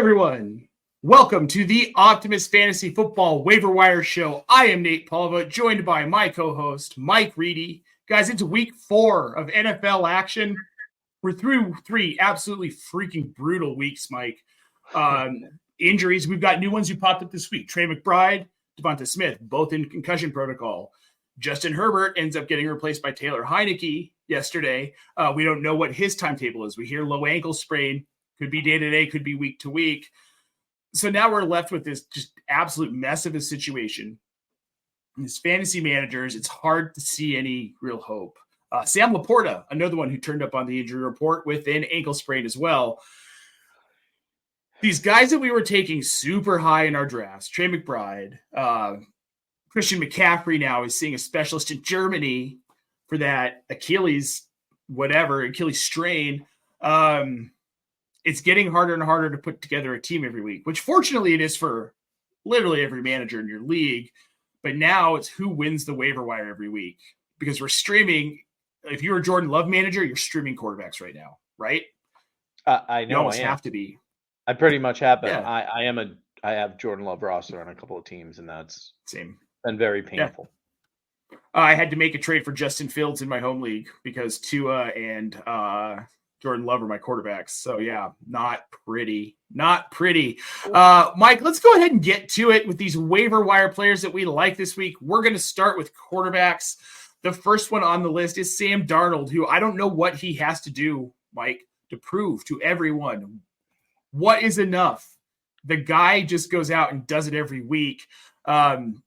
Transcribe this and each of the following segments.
everyone. Welcome to the Optimus Fantasy Football Waiver Wire Show. I am Nate Polvogt, joined by my co-host, Mike Reedy. Guys, it's week 4 of NFL action. We're through 3 absolutely freaking brutal weeks, Mike. Injuries, we've got new ones who popped up this week. Trey McBride, Devonta Smith, both in concussion protocol. Justin Herbert ends up getting replaced by Taylor Heineke yesterday. We don't know what his timetable is. We hear low ankle sprain. Could be day-to-day, could be week-to-week. So now we're left with this just absolute mess of a situation. And as fantasy managers, it's hard to see any real hope. Sam Laporta, another one who turned up on the injury report with an ankle sprain as well. These guys that we were taking super high in our drafts, Trey McBride, Christian McCaffrey now is seeing a specialist in Germany for that Achilles strain. It's getting harder and harder to put together a team every week, which fortunately it is for literally every manager in your league. But now it's who wins the waiver wire every week, because we're streaming. If you're a Jordan Love manager, you're streaming quarterbacks right now, right? I know. You almost have to be. I pretty much have been. Yeah. I have Jordan Love roster on a couple of teams, and that's same. Been very painful. Yeah. I had to make a trade for Justin Fields in my home league because Tua and Jordan Love are my quarterbacks. So yeah, not pretty. Mike, let's go ahead and get to it with these waiver wire players that we like this week. We're going to start with quarterbacks. The first one on the list is Sam Darnold, who I don't know what he has to do, Mike, to prove to everyone what is enough. The guy just goes out and does it every week.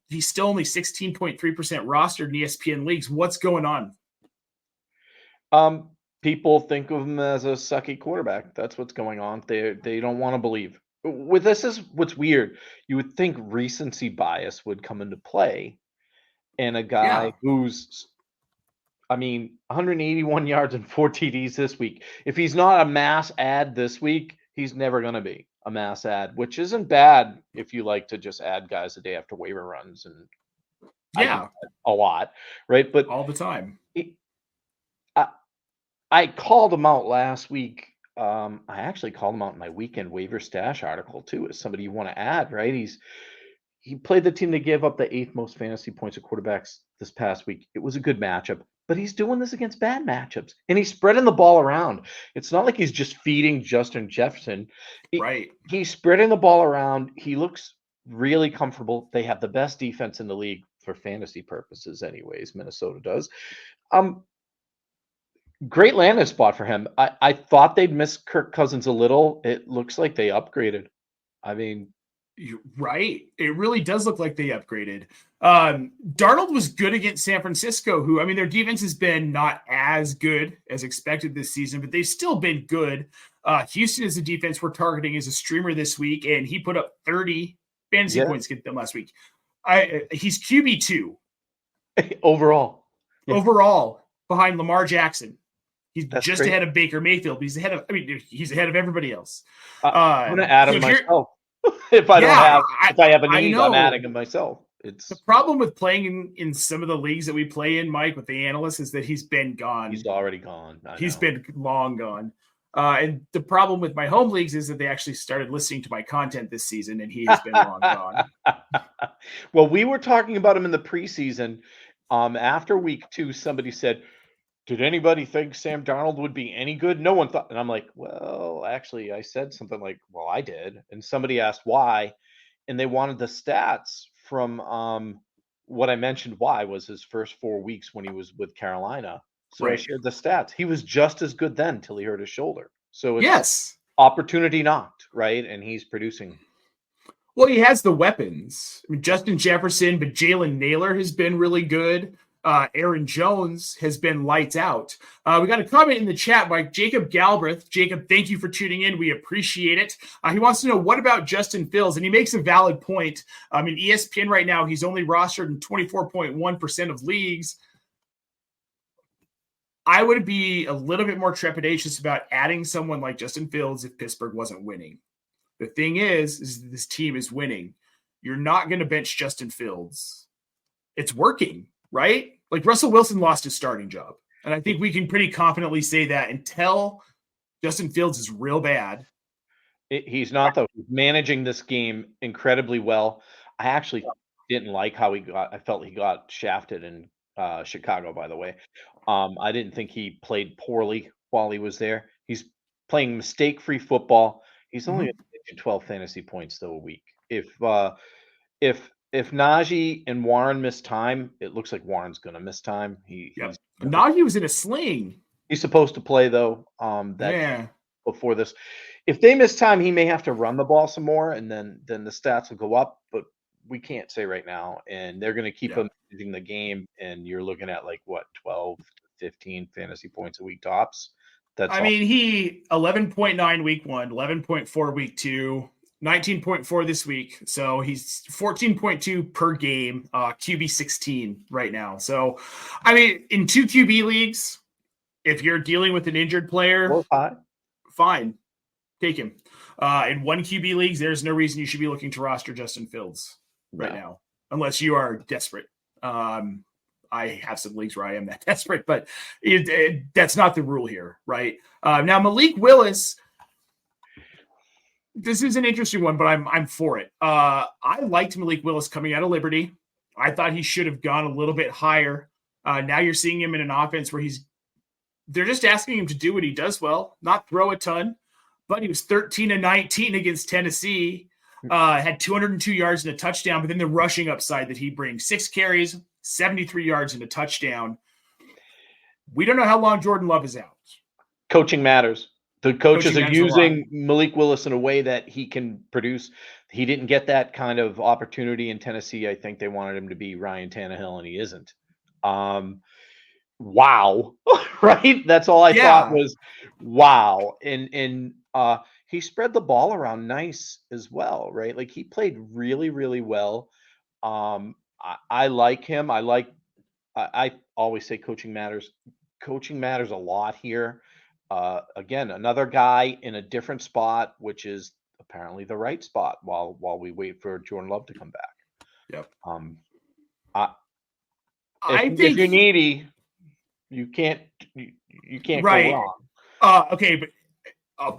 He's still only 16.3% rostered in ESPN leagues. What's going on? People think of him as a sucky quarterback. That's what's going on. They don't want to believe. With this is what's weird. You would think recency bias would come into play, and a guy who's, 181 yards and 4 TDs this week. If he's not a mass ad this week, he's never going to be a mass ad, which isn't bad if you like to just add guys a day after waiver runs. And a lot, right? But all the time. I called him out last week. I actually called him out in my weekend waiver stash article too, as somebody you want to add, right? He played the team that gave up the 8th most fantasy points of quarterbacks this past week. It was a good matchup, but he's doing this against bad matchups, and he's spreading the ball around. It's not like he's just feeding Justin Jefferson. Right. He's spreading the ball around. He looks really comfortable. They have the best defense in the league for fantasy purposes anyways. Minnesota does. Great landing spot for him. I thought they'd miss Kirk Cousins a little. It looks like they upgraded. You're right. It really does look like they upgraded. Darnold was good against San Francisco, who, their defense has been not as good as expected this season, but they've still been good. Houston is a defense we're targeting as a streamer this week, and he put up 30 fantasy points against them last week. He's QB2. Overall. Yeah. Overall, behind Lamar Jackson. He's That's just great. Ahead of Baker Mayfield, but he's ahead of everybody else. I'm going to add him myself. If I have a need, I'm adding him myself. It's the problem with playing in some of the leagues that we play in, Mike, with the analysts, is that he's been gone. He's already gone. He's been long gone. And the problem with my home leagues is that they actually started listening to my content this season, and he has been long gone. Well, we were talking about him in the preseason. After week 2, somebody said, did anybody think Sam Darnold would be any good? No one thought. And I'm like, well, actually, I said something like, well, I did. And somebody asked why. And they wanted the stats from what I mentioned why was his first 4 weeks when he was with Carolina. So I shared the stats. He was just as good then till he hurt his shoulder. So it's opportunity knocked, right? And he's producing. Well, he has the weapons. Justin Jefferson, but Jalen Naylor has been really good. Aaron Jones has been lights out. We got a comment in the chat by Jacob Galbraith. Jacob, thank you for tuning in. We appreciate it. He wants to know, what about Justin Fields? And he makes a valid point. In ESPN right now, he's only rostered in 24.1% of leagues. I would be a little bit more trepidatious about adding someone like Justin Fields if Pittsburgh wasn't winning. The thing is this team is winning. You're not going to bench Justin Fields. It's working, right? Like Russell Wilson lost his starting job. And I think we can pretty confidently say that until Justin Fields is real bad, He's not, though. He's managing this game incredibly well. I actually didn't like how I felt he got shafted in Chicago, by the way. I didn't think he played poorly while he was there. He's playing mistake-free football. He's only Mhm. averaging 12 fantasy points, though, a week. If Najee and Warren miss time, it looks like Warren's gonna miss time. Yep. Nagy was in a sling. He's supposed to play, though, that Yeah. before this. If they miss time, he may have to run the ball some more, and then the stats will go up, but we can't say right now, and they're gonna keep Yeah. him managing the game, and you're looking at, like, what, 12 to 15 fantasy points a week tops? That's I all. mean, he 11.9 week 1, 11.4 week 2, 19.4 this week. So he's 14.2 per game, QB 16 right now. So, I mean, in 2 QB leagues, if you're dealing with an injured player, 4 or 5? fine, take him. In 1 QB leagues, there's no reason you should be looking to roster Justin Fields right No. now, unless you are desperate. I have some leagues where I am that desperate, but that's not the rule here, right? Now, Malik Willis, this is an interesting one, but I'm for it. I liked Malik Willis coming out of Liberty. I thought he should have gone a little bit higher. Now you're seeing him in an offense where they're just asking him to do what he does well, not throw a ton, but he was 13-19 against Tennessee, had 202 yards and a touchdown, but then the rushing upside that he brings, 6 carries, 73 yards and a touchdown. We don't know how long Jordan Love is out. Coaching matters. The coaches Coaching are matters a lot. using Malik Willis in a way that he can produce. He didn't get that kind of opportunity in Tennessee. I think they wanted him to be Ryan Tannehill, and he isn't. Wow. Right? That's all I thought was wow. And he spread the ball around nice as well, right? Like, he played really, really well. I like him. I always say coaching matters. Coaching matters a lot here. Again, another guy in a different spot, which is apparently the right spot while we wait for Jordan Love to come back. Yep. If you're needy, you can't go wrong. Okay, but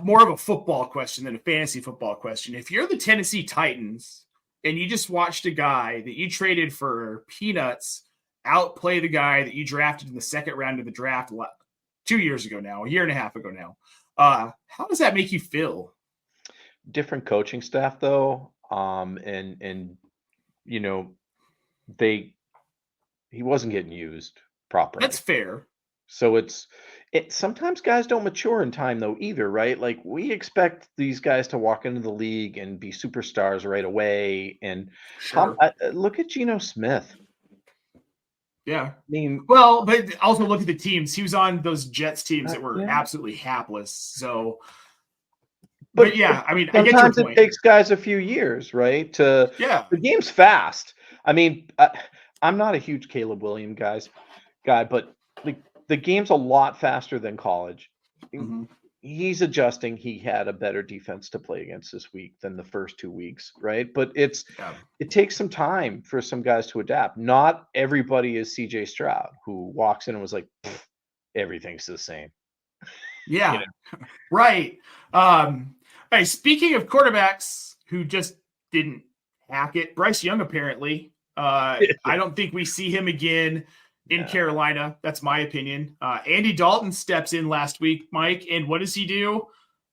more of a football question than a fantasy football question. If you're the Tennessee Titans and you just watched a guy that you traded for peanuts outplay the guy that you drafted in the second round of the draft 2 years ago now, a year and a half ago now, how does that make you feel? Different coaching staff, though, and you know, he wasn't getting used properly. That's fair. So sometimes guys don't mature in time, though, either, right? Like, we expect these guys to walk into the league and be superstars right away. And look at Geno Smith. Yeah. I mean, well, but also look at the teams. He was on those Jets teams that were absolutely hapless. So, but yeah, I mean, I get your point. It takes guys a few years, right? The game's fast. I mean, I'm not a huge Caleb Williams guy, but the game's a lot faster than college. Mm-hmm. He's adjusting. He had a better defense to play against this week than the first 2 weeks, right? But it takes some time for some guys to adapt. Not everybody is CJ Stroud, who walks in and was like, everything's the same. Yeah, right. Hey, speaking of quarterbacks who just didn't hack it, Bryce Young apparently. I don't think we see him again in Carolina. That's my opinion. Andy Dalton steps in last week, Mike, and what does he do?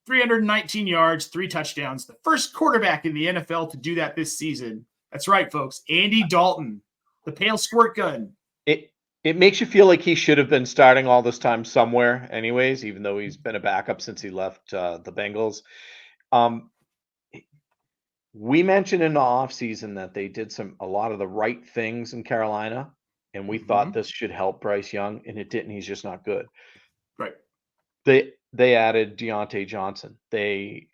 319 yards, 3 touchdowns. The first quarterback in the NFL to do that this season. That's right, folks. Andy Dalton, the pale squirt gun. It makes you feel like he should have been starting all this time somewhere anyways, even though he's been a backup since he left the Bengals. We mentioned in the offseason that they did a lot of the right things in Carolina, and we thought this should help Bryce Young, and it didn't. He's just not good. Right. They added Deontay Johnson. They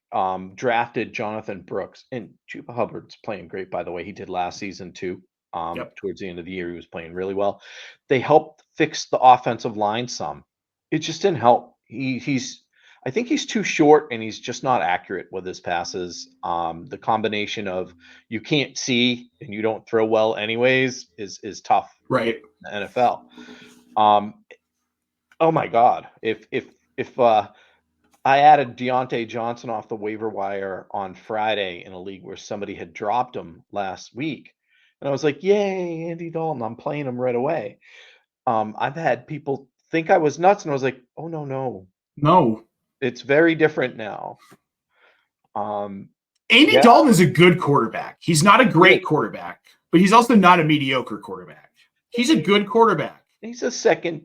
drafted Jonathan Brooks, and Chuba Hubbard's playing great, by the way. He did last season too. Towards the end of the year, he was playing really well. They helped fix the offensive line some. It just didn't help. I think he's too short, and he's just not accurate with his passes. The combination of you can't see and you don't throw well anyways is tough, right? In the NFL. Oh my God! If I added Deontay Johnson off the waiver wire on Friday in a league where somebody had dropped him last week. And I was like, yay, Andy Dalton, I'm playing him right away. I've had people think I was nuts, and I was like, oh, no. No. It's very different now. Andy Dalton is a good quarterback. He's not a great quarterback, but he's also not a mediocre quarterback. He's a good quarterback. He's a second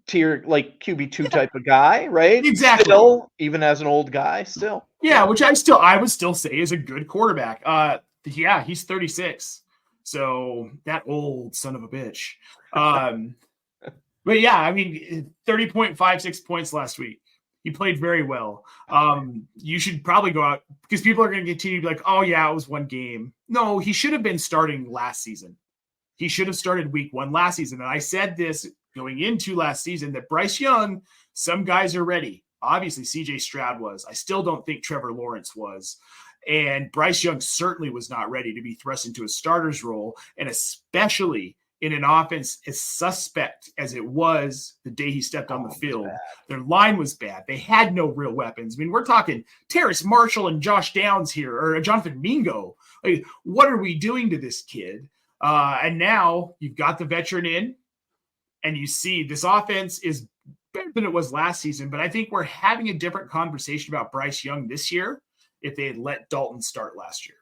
tier, like QB2 type of guy, right? Exactly. Still, even as an old guy, still. Yeah, which I would still say is a good quarterback. Yeah, he's 36. So that old son of a bitch. But yeah, I mean, 30.56 points last week. He played very well. You should probably go out because people are going to continue to be like, oh, yeah, it was one game. No, he should have been starting last season. He should have started week 1 last season. And I said this going into last season that Bryce Young, some guys are ready. Obviously, CJ Stroud was. I still don't think Trevor Lawrence was. And Bryce Young certainly was not ready to be thrust into a starter's role, and especially in an offense as suspect as it was the day he stepped on the field. Their line was bad. They had no real weapons. I mean, we're talking Terrace Marshall and Josh Downs here, or Jonathan Mingo. Like, what are we doing to this kid? And now you've got the veteran in, and you see this offense is better than it was last season. But I think we're having a different conversation about Bryce Young this year if they had let Dalton start last year.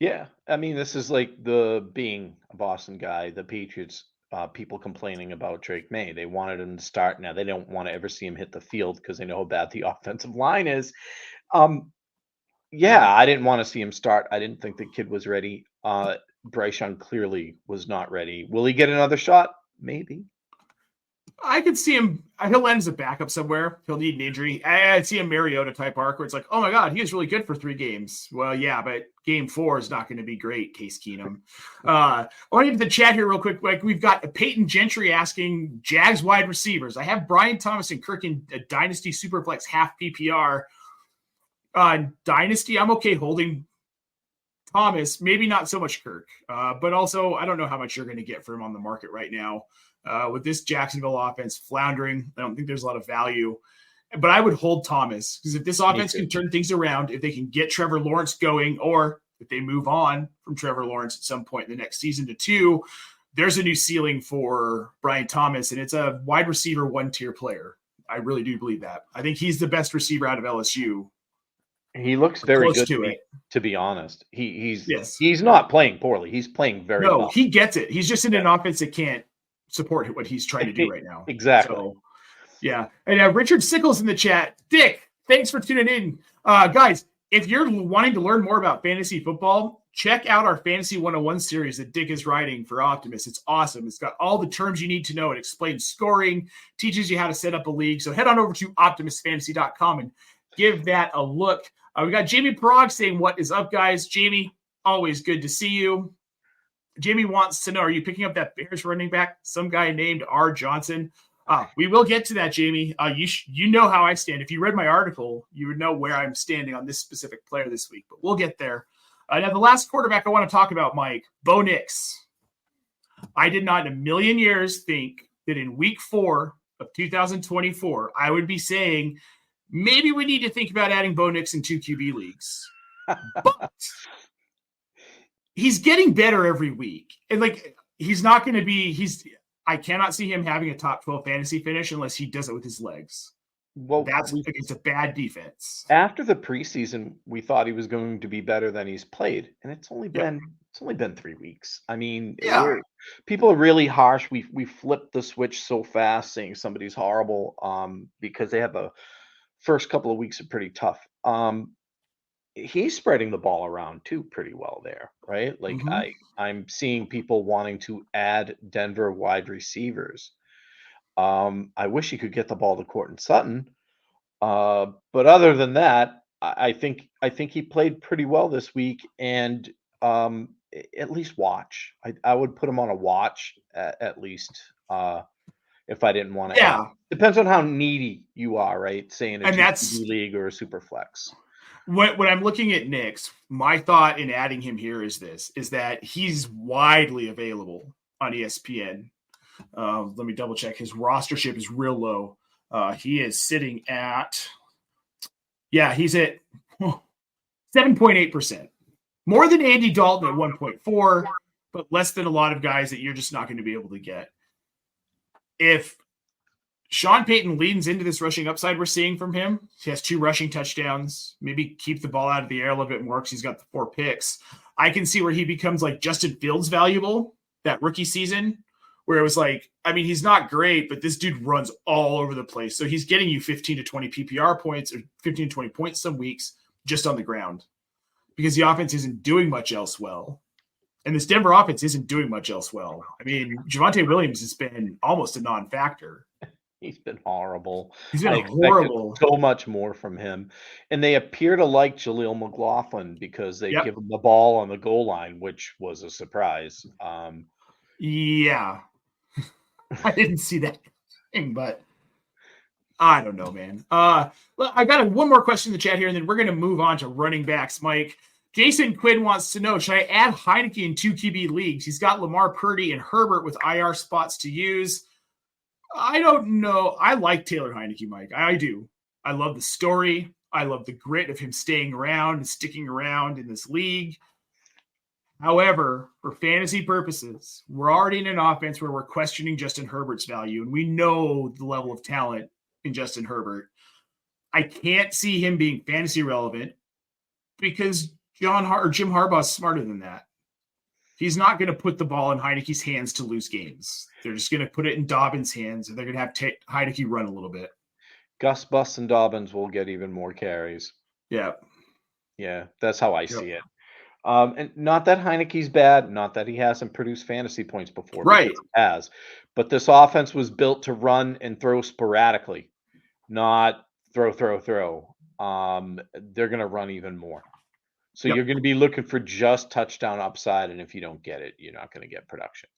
Yeah, I mean, this is like the being a Boston guy, the Patriots, people complaining about Drake May. They wanted him to start. Now they don't want to ever see him hit the field because they know how bad the offensive line is. Yeah, I didn't want to see him start. I didn't think the kid was ready. Bryce Young clearly was not ready. Will he get another shot? Maybe. I could see him. He'll end as a backup somewhere. He'll need an injury. I'd see a Mariota type arc where it's like, oh my God, he was really good for 3 games. Well, yeah, but game 4 is not going to be great, Case Keenum. I want to get to the chat here real quick. Like, we've got Peyton Gentry asking Jags wide receivers. I have Brian Thomas and Kirk in a Dynasty Superflex half PPR. Dynasty, I'm okay holding Thomas. Maybe not so much Kirk. But also, I don't know how much you're going to get for him on the market right now. With this Jacksonville offense floundering, I don't think there's a lot of value. But I would hold Thomas because if this offense can turn things around, if they can get Trevor Lawrence going, or if they move on from Trevor Lawrence at some point in the next season to 2, there's a new ceiling for Brian Thomas, and it's a wide receiver 1-tier player. I really do believe that. I think he's the best receiver out of LSU. He looks very good to be honest. He's not playing poorly. He's playing very well. No, he gets it. He's just in an offense that can't support what he's trying to do right now. Exactly. So, yeah. And Richard Sickles in the chat. Dick, thanks for tuning in. Guys, if you're wanting to learn more about fantasy football, check out our Fantasy 101 series that Dick is writing for Optimus. It's awesome. It's got all the terms you need to know. It explains scoring, teaches you how to set up a league. So head on over to optimusfantasy.com and give that a look. We got Jamie Parag saying, what is up, guys? Jamie, always good to see you. Jamie wants to know, are you picking up that Bears running back? Some guy named R. Johnson. We will get to that, Jamie. You know how I stand. If you read my article, you would know where I'm standing on this specific player this week, but we'll get there. Now, the last quarterback I want to talk about, Mike, Bo Nix. I did not in a million years think that in week 4 of 2024, I would be saying, maybe we need to think about adding Bo Nix in 2 QB leagues. But he's getting better every week. And like, he's not going to be, I cannot see him having a top 12 fantasy finish unless he does it with his legs. Well, that's against a bad defense. After the preseason, we thought he was going to be better than he's played. And it's only been 3 weeks. I mean, people are really harsh. We flipped the switch so fast saying somebody's horrible because they have a first couple of weeks are pretty tough. He's spreading the ball around too pretty well there, right? Like I'm seeing people wanting to add Denver wide receivers. I wish he could get the ball to Courtland Sutton. But other than that, I think he played pretty well this week, and at least watch. I would put him on a watch at least. If I didn't want to. Yeah. Depends on how needy you are, right? Say in a GPD league or a super flex. When I'm looking at Nix, my thought in adding him here is that he's widely available on ESPN. Let me double check. His rostership is real low. He is sitting at Yeah, he's at 7.8%. More than Andy Dalton at 1.4, but less than a lot of guys that you're just not going to be able to get. If Sean Payton leans into this rushing upside we're seeing from him, he has 2 rushing touchdowns, maybe keep the ball out of the air a little bit more because he's got the 4 picks. I can see where he becomes like Justin Fields valuable that rookie season, where it was like, I mean, he's not great, but this dude runs all over the place. So he's getting you 15 to 20 PPR points or 15 to 20 points some weeks just on the ground because the offense isn't doing much else well. And this Denver offense isn't doing much else well. I mean, Javonte Williams has been almost a non-factor. He's been horrible. He's been I expected horrible. so much more from him. And they appear to like Jaleel McLaughlin because they give him the ball on the goal line, which was a surprise. Yeah. I didn't see that thing, but I don't know, man. I got one more question in the chat here, and then we're going to move on to running backs, Mike. Jason Quinn wants to know, should I add Heineke in 2 QB leagues? He's got Lamar, Purdy, and Herbert with IR spots to use. I don't know. I like Taylor Heineke, Mike. I do. I love the story. I love the grit of him staying around and sticking around in this league. However, for fantasy purposes, we're already in an offense where we're questioning Justin Herbert's value, and we know the level of talent in Justin Herbert. I can't see him being fantasy relevant because Jim Harbaugh's smarter than that. He's not going to put the ball in Heineke's hands to lose games. They're just going to put it in Dobbins' hands, and they're going to have Heineke run a little bit. Gus Bus and Dobbins will get even more carries. Yeah. Yeah, that's how I see it. And not that Heineke's bad, not that he hasn't produced fantasy points before. Right. He has. But this offense was built to run and throw sporadically, not throw. They're going to run even more. So you're going to be looking for just touchdown upside, and if you don't get it, you're not going to get production.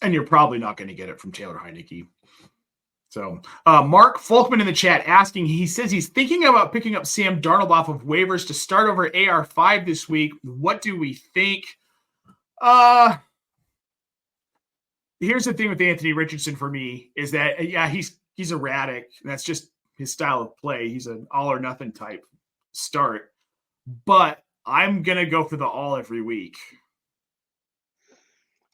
And you're probably not going to get it from Taylor Heineke. So Mark Folkman in the chat asking, he says he's thinking about picking up Sam Darnold off of waivers to start over AR5 this week. What do we think? Here's the thing with Anthony Richardson for me is that, he's erratic. And that's just his style of play. He's an all or nothing type start. But I'm going to go for the all every week.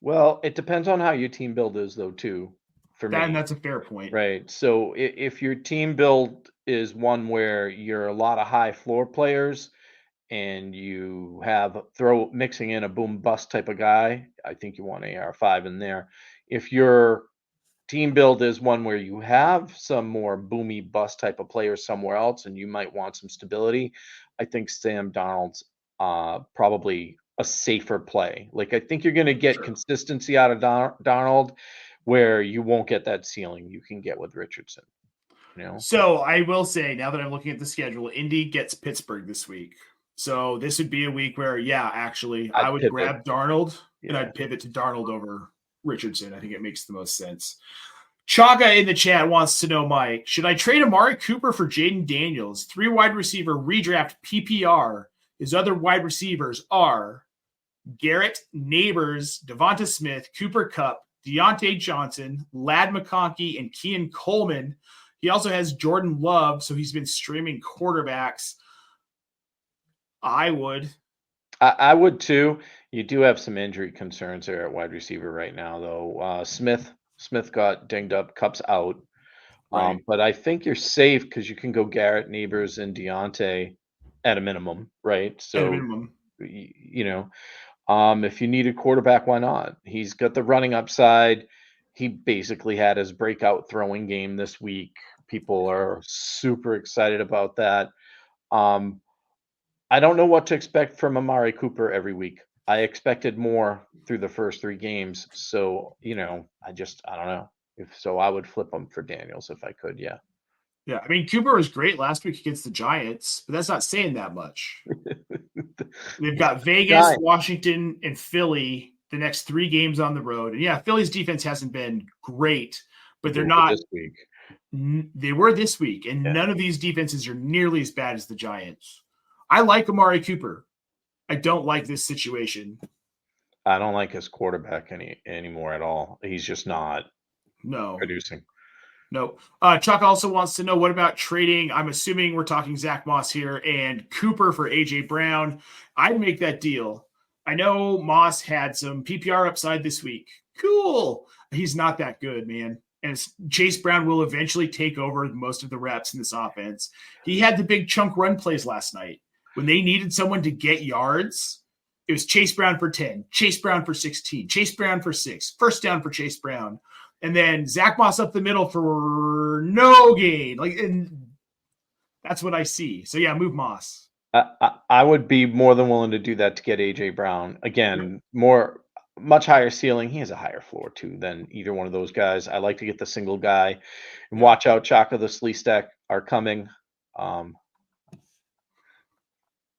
Well, it depends on how your team build is, though, too, for me. And that's a fair point. Right. So if your team build is one where you're a lot of high floor players and you have mixing in a boom bust type of guy, I think you want AR5 in there. If your team build is one where you have some more boomy bust type of players somewhere else and you might want some stability, I think Sam Darnold's probably a safer play. Like, I think you're going to get consistency out of Darnold where you won't get that ceiling you can get with Richardson. So I will say, now that I'm looking at the schedule, Indy gets Pittsburgh this week. So this would be a week where, I would grab Darnold and I'd pivot to Darnold over Richardson. I think it makes the most sense. Chaga in the chat wants to know, Mike, should I trade Amari Cooper for Jaden Daniels? 3 wide receiver redraft PPR. His other wide receivers are Garrett, Neighbors, Devonta Smith, Cooper Kupp, Deontay Johnson, Ladd McConkey, and Kean Coleman. He also has Jordan Love, so he's been streaming quarterbacks. I would too. You do have some injury concerns there at wide receiver right now, though. Smith got dinged up, Kupp's out. Right. But I think you're safe because you can go Garrett, Neighbors, and Deontay at a minimum, right? So, at a minimum. If you need a quarterback, why not? He's got the running upside. He basically had his breakout throwing game this week. People are super excited about that. I don't know what to expect from Amari Cooper every week. I expected more through the first 3 games. So, I don't know. I would flip him for Daniels if I could. Yeah. Yeah. I mean, Cooper was great last week against the Giants, but that's not saying that much. They've got Vegas, Washington, and Philly the next 3 games on the road. And Philly's defense hasn't been great, but they're not this week. They were this week, and none of these defenses are nearly as bad as the Giants. I like Amari Cooper. I don't like this situation. I don't like his quarterback anymore at all. He's just not producing. Nope. Chuck also wants to know, what about trading? I'm assuming we're talking Zach Moss here and Cooper for AJ Brown. I'd make that deal. I know Moss had some PPR upside this week. Cool. He's not that good, man. And Chase Brown will eventually take over most of the reps in this offense. He had the big chunk run plays last night. When they needed someone to get yards, it was Chase Brown for 10, Chase Brown for 16, Chase Brown for 6, first down for Chase Brown. And then Zach Moss up the middle for no gain. And that's what I see. So, yeah, move Moss. I would be more than willing to do that to get AJ Brown. Again, much higher ceiling. He has a higher floor too than either one of those guys. I like to get the single guy. And watch out, Chaka, the Slee Stack are coming.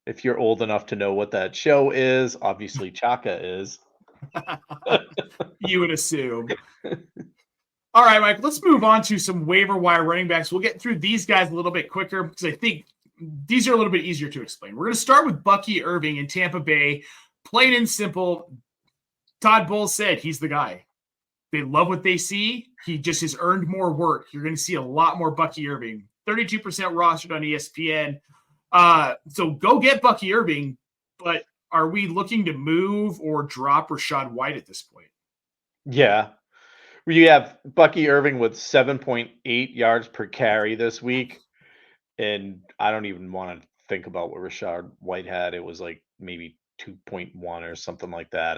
If you're old enough to know what that show is, obviously Chaka is. You would assume. All right, Mike, let's move on to some waiver wire running backs. We'll get through these guys a little bit quicker because I think these are a little bit easier to explain. We're going to start with Bucky Irving in Tampa Bay. Plain and simple, Todd Bowles said he's the guy. They love what they see. He just has earned more work. You're going to see a lot more Bucky Irving. 32% rostered on ESPN. So go get Bucky Irving, but are we looking to move or drop Rachaad White at this point? Yeah. You have Bucky Irving with 7.8 yards per carry this week. And I don't even want to think about what Rachaad White had. It was like maybe 2.1 or something like that.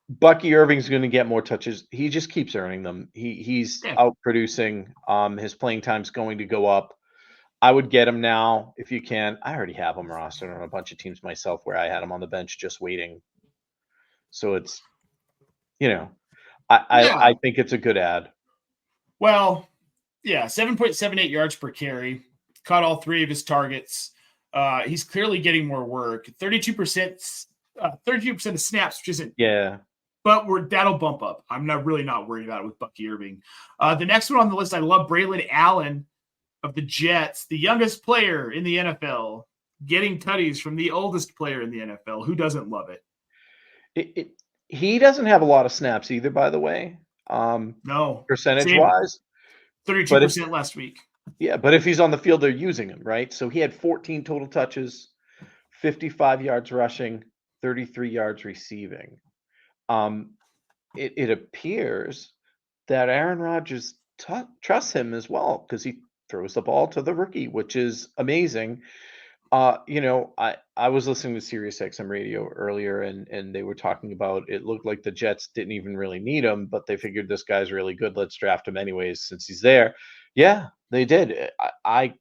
Bucky Irving's going to get more touches. He just keeps earning them. He's out producing. His playing time's going to go up. I would get him now if you can. I already have him rostered on a bunch of teams myself where I had him on the bench just waiting. So it's, I think it's a good ad. Well, yeah, 7.78 yards per carry. Caught all 3 of his targets. He's clearly getting more work. 32% of snaps, which isn't. Yeah. But that'll bump up. I'm really not worried about it with Bucky Irving. The next one on the list, I love Braylon Allen of the Jets, the youngest player in the NFL, getting tutties from the oldest player in the NFL. Who doesn't love it? He doesn't have a lot of snaps either, by the way. No. Percentage-wise. 32% last week. Yeah, but if he's on the field, they're using him, right? So he had 14 total touches, 55 yards rushing, 33 yards receiving. It appears that Aaron Rodgers trusts him as well because he throws the ball to the rookie, which is amazing. I was listening to SiriusXM radio earlier, and they were talking about it looked like the Jets didn't even really need him, but they figured this guy's really good. Let's draft him anyways since he's there. Yeah, they did. I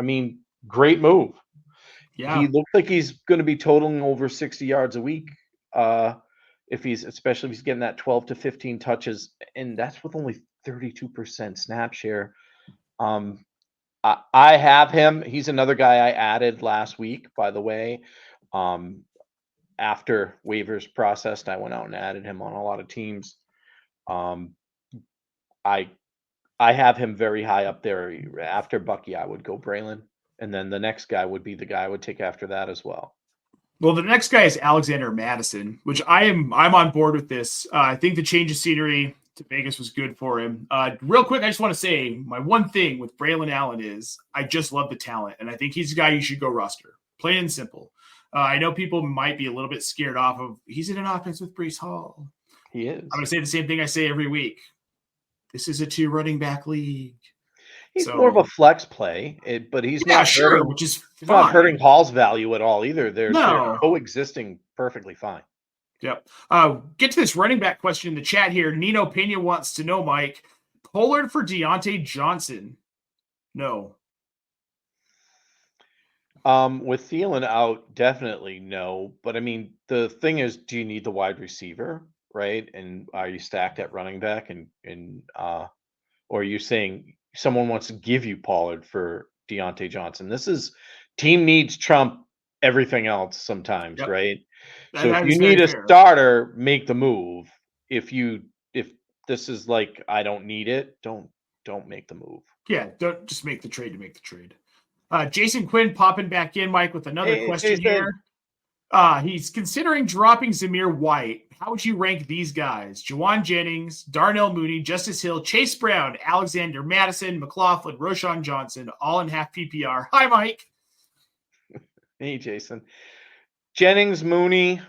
mean, great move. Yeah, he looks like he's going to be totaling over 60 yards a week. Especially if he's getting that 12 to 15 touches, and that's with only 32% snap share. I have him. He's another guy I added last week, by the way. After waivers processed, I went out and added him on a lot of teams. I have him very high up there. After Bucky, I would go Braylon, and then the next guy would be the guy I would take after that as well. Well, the next guy is Alexander Madison, which I'm on board with this. I think the change of scenery to Vegas was good for him. Real quick, I just want to say my one thing with Braylon Allen is I just love the talent, and I think he's a guy you should go roster. Plain and simple. I know people might be a little bit scared off of he's in an offense with Breece Hall. He is. I'm going to say the same thing I say every week. This is a 2 running back league. He's more of a flex play, but he's not hurting, which is not hurting Hall's value at all either. They're coexisting perfectly fine. Yep. Get to this running back question in the chat here. Nino Pena wants to know, Mike, Pollard for Deontay Johnson? No. With Thielen out, definitely no. But I mean, the thing is, do you need the wide receiver, right? And are you stacked at running back? Or are you saying someone wants to give you Pollard for Deontay Johnson? This is team needs trump everything else sometimes, right? So if you need a starter, make the move. If this is like I don't need it, don't make the move. Yeah, don't just make the trade to make the trade. Jason Quinn popping back in, Mike, with another question here. He's considering dropping Zamir White. How would you rank these guys? Juwan Jennings, Darnell Mooney, Justice Hill, Chase Brown, Alexander Madison, McLaughlin, Roshan Johnson, all in half PPR. Hi, Mike. Hey, Jason. Jennings, Mooney.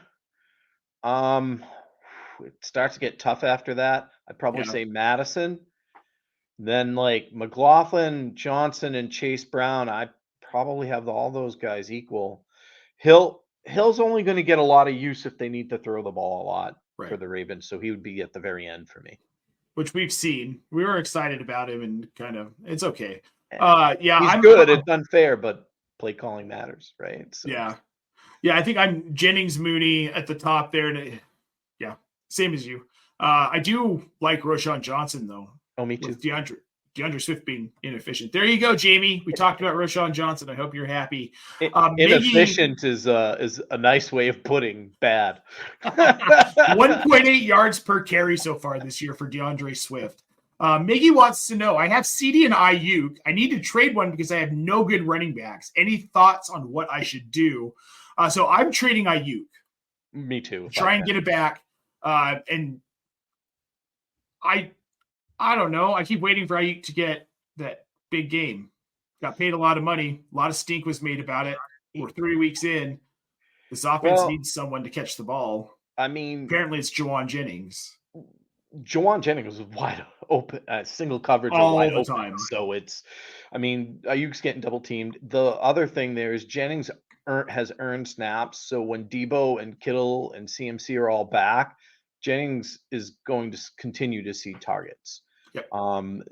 It starts to get tough after that. I'd probably say Madison. Then like McLaughlin, Johnson, and Chase Brown. I probably have all those guys equal. Hill's only going to get a lot of use if they need to throw the ball a lot for the Ravens, so he would be at the very end for me. Which we've seen. We were excited about him, and kind of it's okay. He's good. It's unfair, but play calling matters, right? So. Yeah. I think I'm Jennings, Mooney at the top there, and same as you. I do like Roshan Johnson though. Oh, me too. With DeAndre Swift being inefficient. There you go, Jamie. We talked about Roshan Johnson. I hope you're happy. Inefficient is a nice way of putting bad. 1.8 yards per carry so far this year for DeAndre Swift. Miggy wants to know, I have CD and Ayuk. I need to trade one because I have no good running backs. Any thoughts on what I should do? So I'm trading Ayuk. Me too. Try and get it back. And I don't know. I keep waiting for Ayuk to get that big game. Got paid a lot of money. A lot of stink was made about it. We're 3 weeks in. This offense needs someone to catch the ball. I mean, apparently it's Juwan Jennings. Juwan Jennings was wide open, single coverage all wide the open. time. So Ayuk's getting double teamed. The other thing there is Jennings has earned snaps. So when Debo and Kittle and CMC are all back, Jennings is going to continue to see targets. Yep.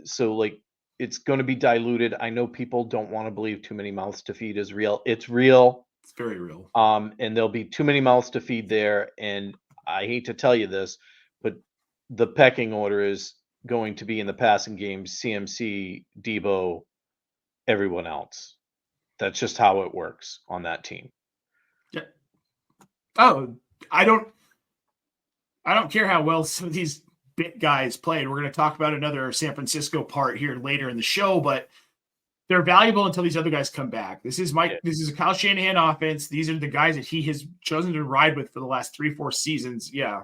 So like it's going to be diluted. I know people don't want to believe too many mouths to feed is real. It's real. It's very real. And there'll be too many mouths to feed there. And I hate to tell you this, but the pecking order is going to be in the passing game, CMC, Debo, everyone else. That's just how it works on that team. Yeah. Oh, I don't care how well some of these bit guys played. We're going to talk about another San Francisco part here later in the show, but they're valuable until these other guys come back. This is This is a Kyle Shanahan offense. These are the guys that he has chosen to ride with for the last 3-4 seasons. Yeah,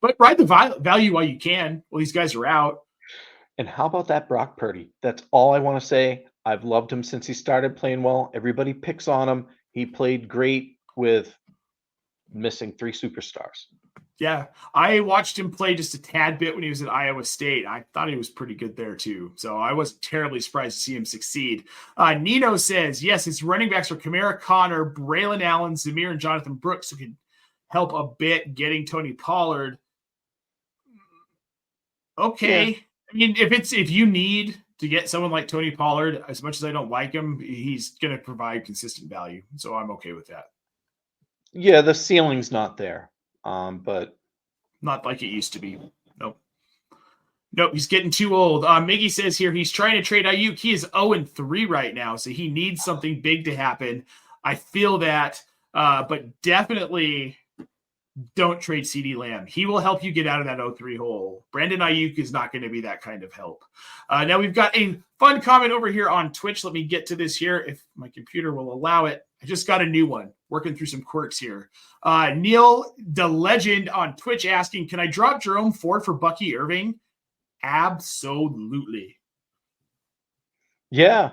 but ride the value while you can. Well, these guys are out. And how about that Brock Purdy? That's all I want to say. I've loved him since he started playing well. Everybody picks on him. He played great with missing 3 superstars. Yeah, I watched him play just a tad bit when he was at Iowa State. I thought he was pretty good there too. So I wasn't terribly surprised to see him succeed. Nino says, yes, his running backs are Kamara Connor, Braylon Allen, Zamir, and Jonathan Brooks, who can help a bit getting Tony Pollard. Okay. Yeah. I mean, if you need to get someone like Tony Pollard, as much as I don't like him, he's going to provide consistent value. So I'm okay with that. Yeah, the ceiling's not there. But not like it used to be. Nope, he's getting too old. Miggy says here he's trying to trade Ayuk. He is 0-3 right now, so he needs something big to happen. I feel that, but definitely don't trade CeeDee Lamb. He will help you get out of that 0-3 hole. Brandon Ayuk is not going to be that kind of help. Now we've got a fun comment over here on Twitch. Let me get to this here if my computer will allow it. I just got a new one. Working through some quirks here. Neil, the legend on Twitch asking, can I drop Jerome Ford for Bucky Irving? Absolutely. Yeah.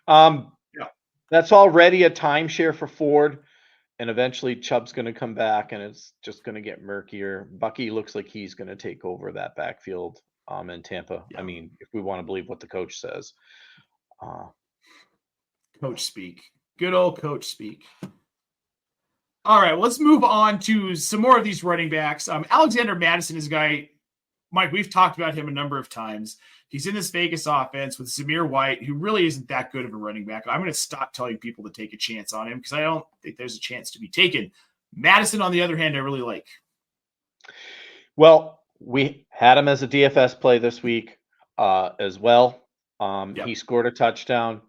That's already a timeshare for Ford. And eventually Chubb's going to come back and it's just going to get murkier. Bucky looks like he's going to take over that backfield in Tampa. Yeah. I mean, if we want to believe what the coach says. Coach speak. Good old coach speak. All right, let's move on to some more of these running backs. Alexander Madison is a guy, Mike, we've talked about him a number of times. He's in this Vegas offense with Zamir White, who really isn't that good of a running back. I'm going to stop telling people to take a chance on him because I don't think there's a chance to be taken. Madison, on the other hand, I really like. Well, we had him as a DFS play this week as well. He scored a touchdown.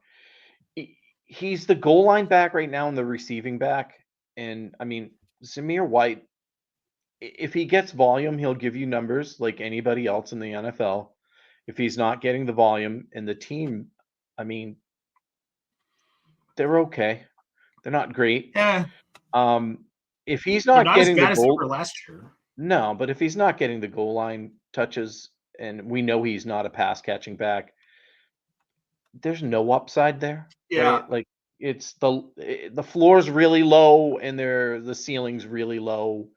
He's the goal line back right now and the receiving back. And, I mean, Zamir White, if he gets volume, he'll give you numbers like anybody else in the NFL. If he's not getting the volume, and the team, I mean, they're okay. They're not great. Yeah. If he's They're not not as getting the bad as they goal, were last year. no, but if he's not getting the goal line touches, and we know he's not a pass catching back, there's no upside there, Yeah. right? Like it's the floor's really low and the ceiling's really low.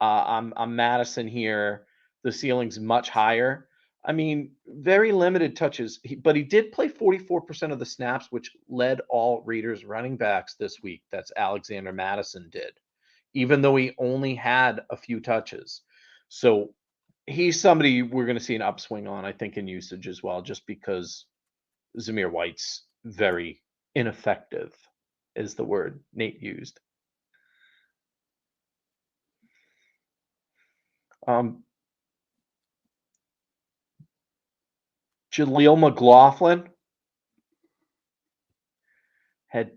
I'm Madison here. The ceiling's much higher. I mean, very limited touches, but he did play 44% of the snaps, which led all Raiders running backs this week. That's Alexander Madison did, even though he only had a few touches. So he's somebody we're going to see an upswing on, I think, in usage as well, just because Zamir White's very ineffective, is the word Nate used. Jaleel McLaughlin had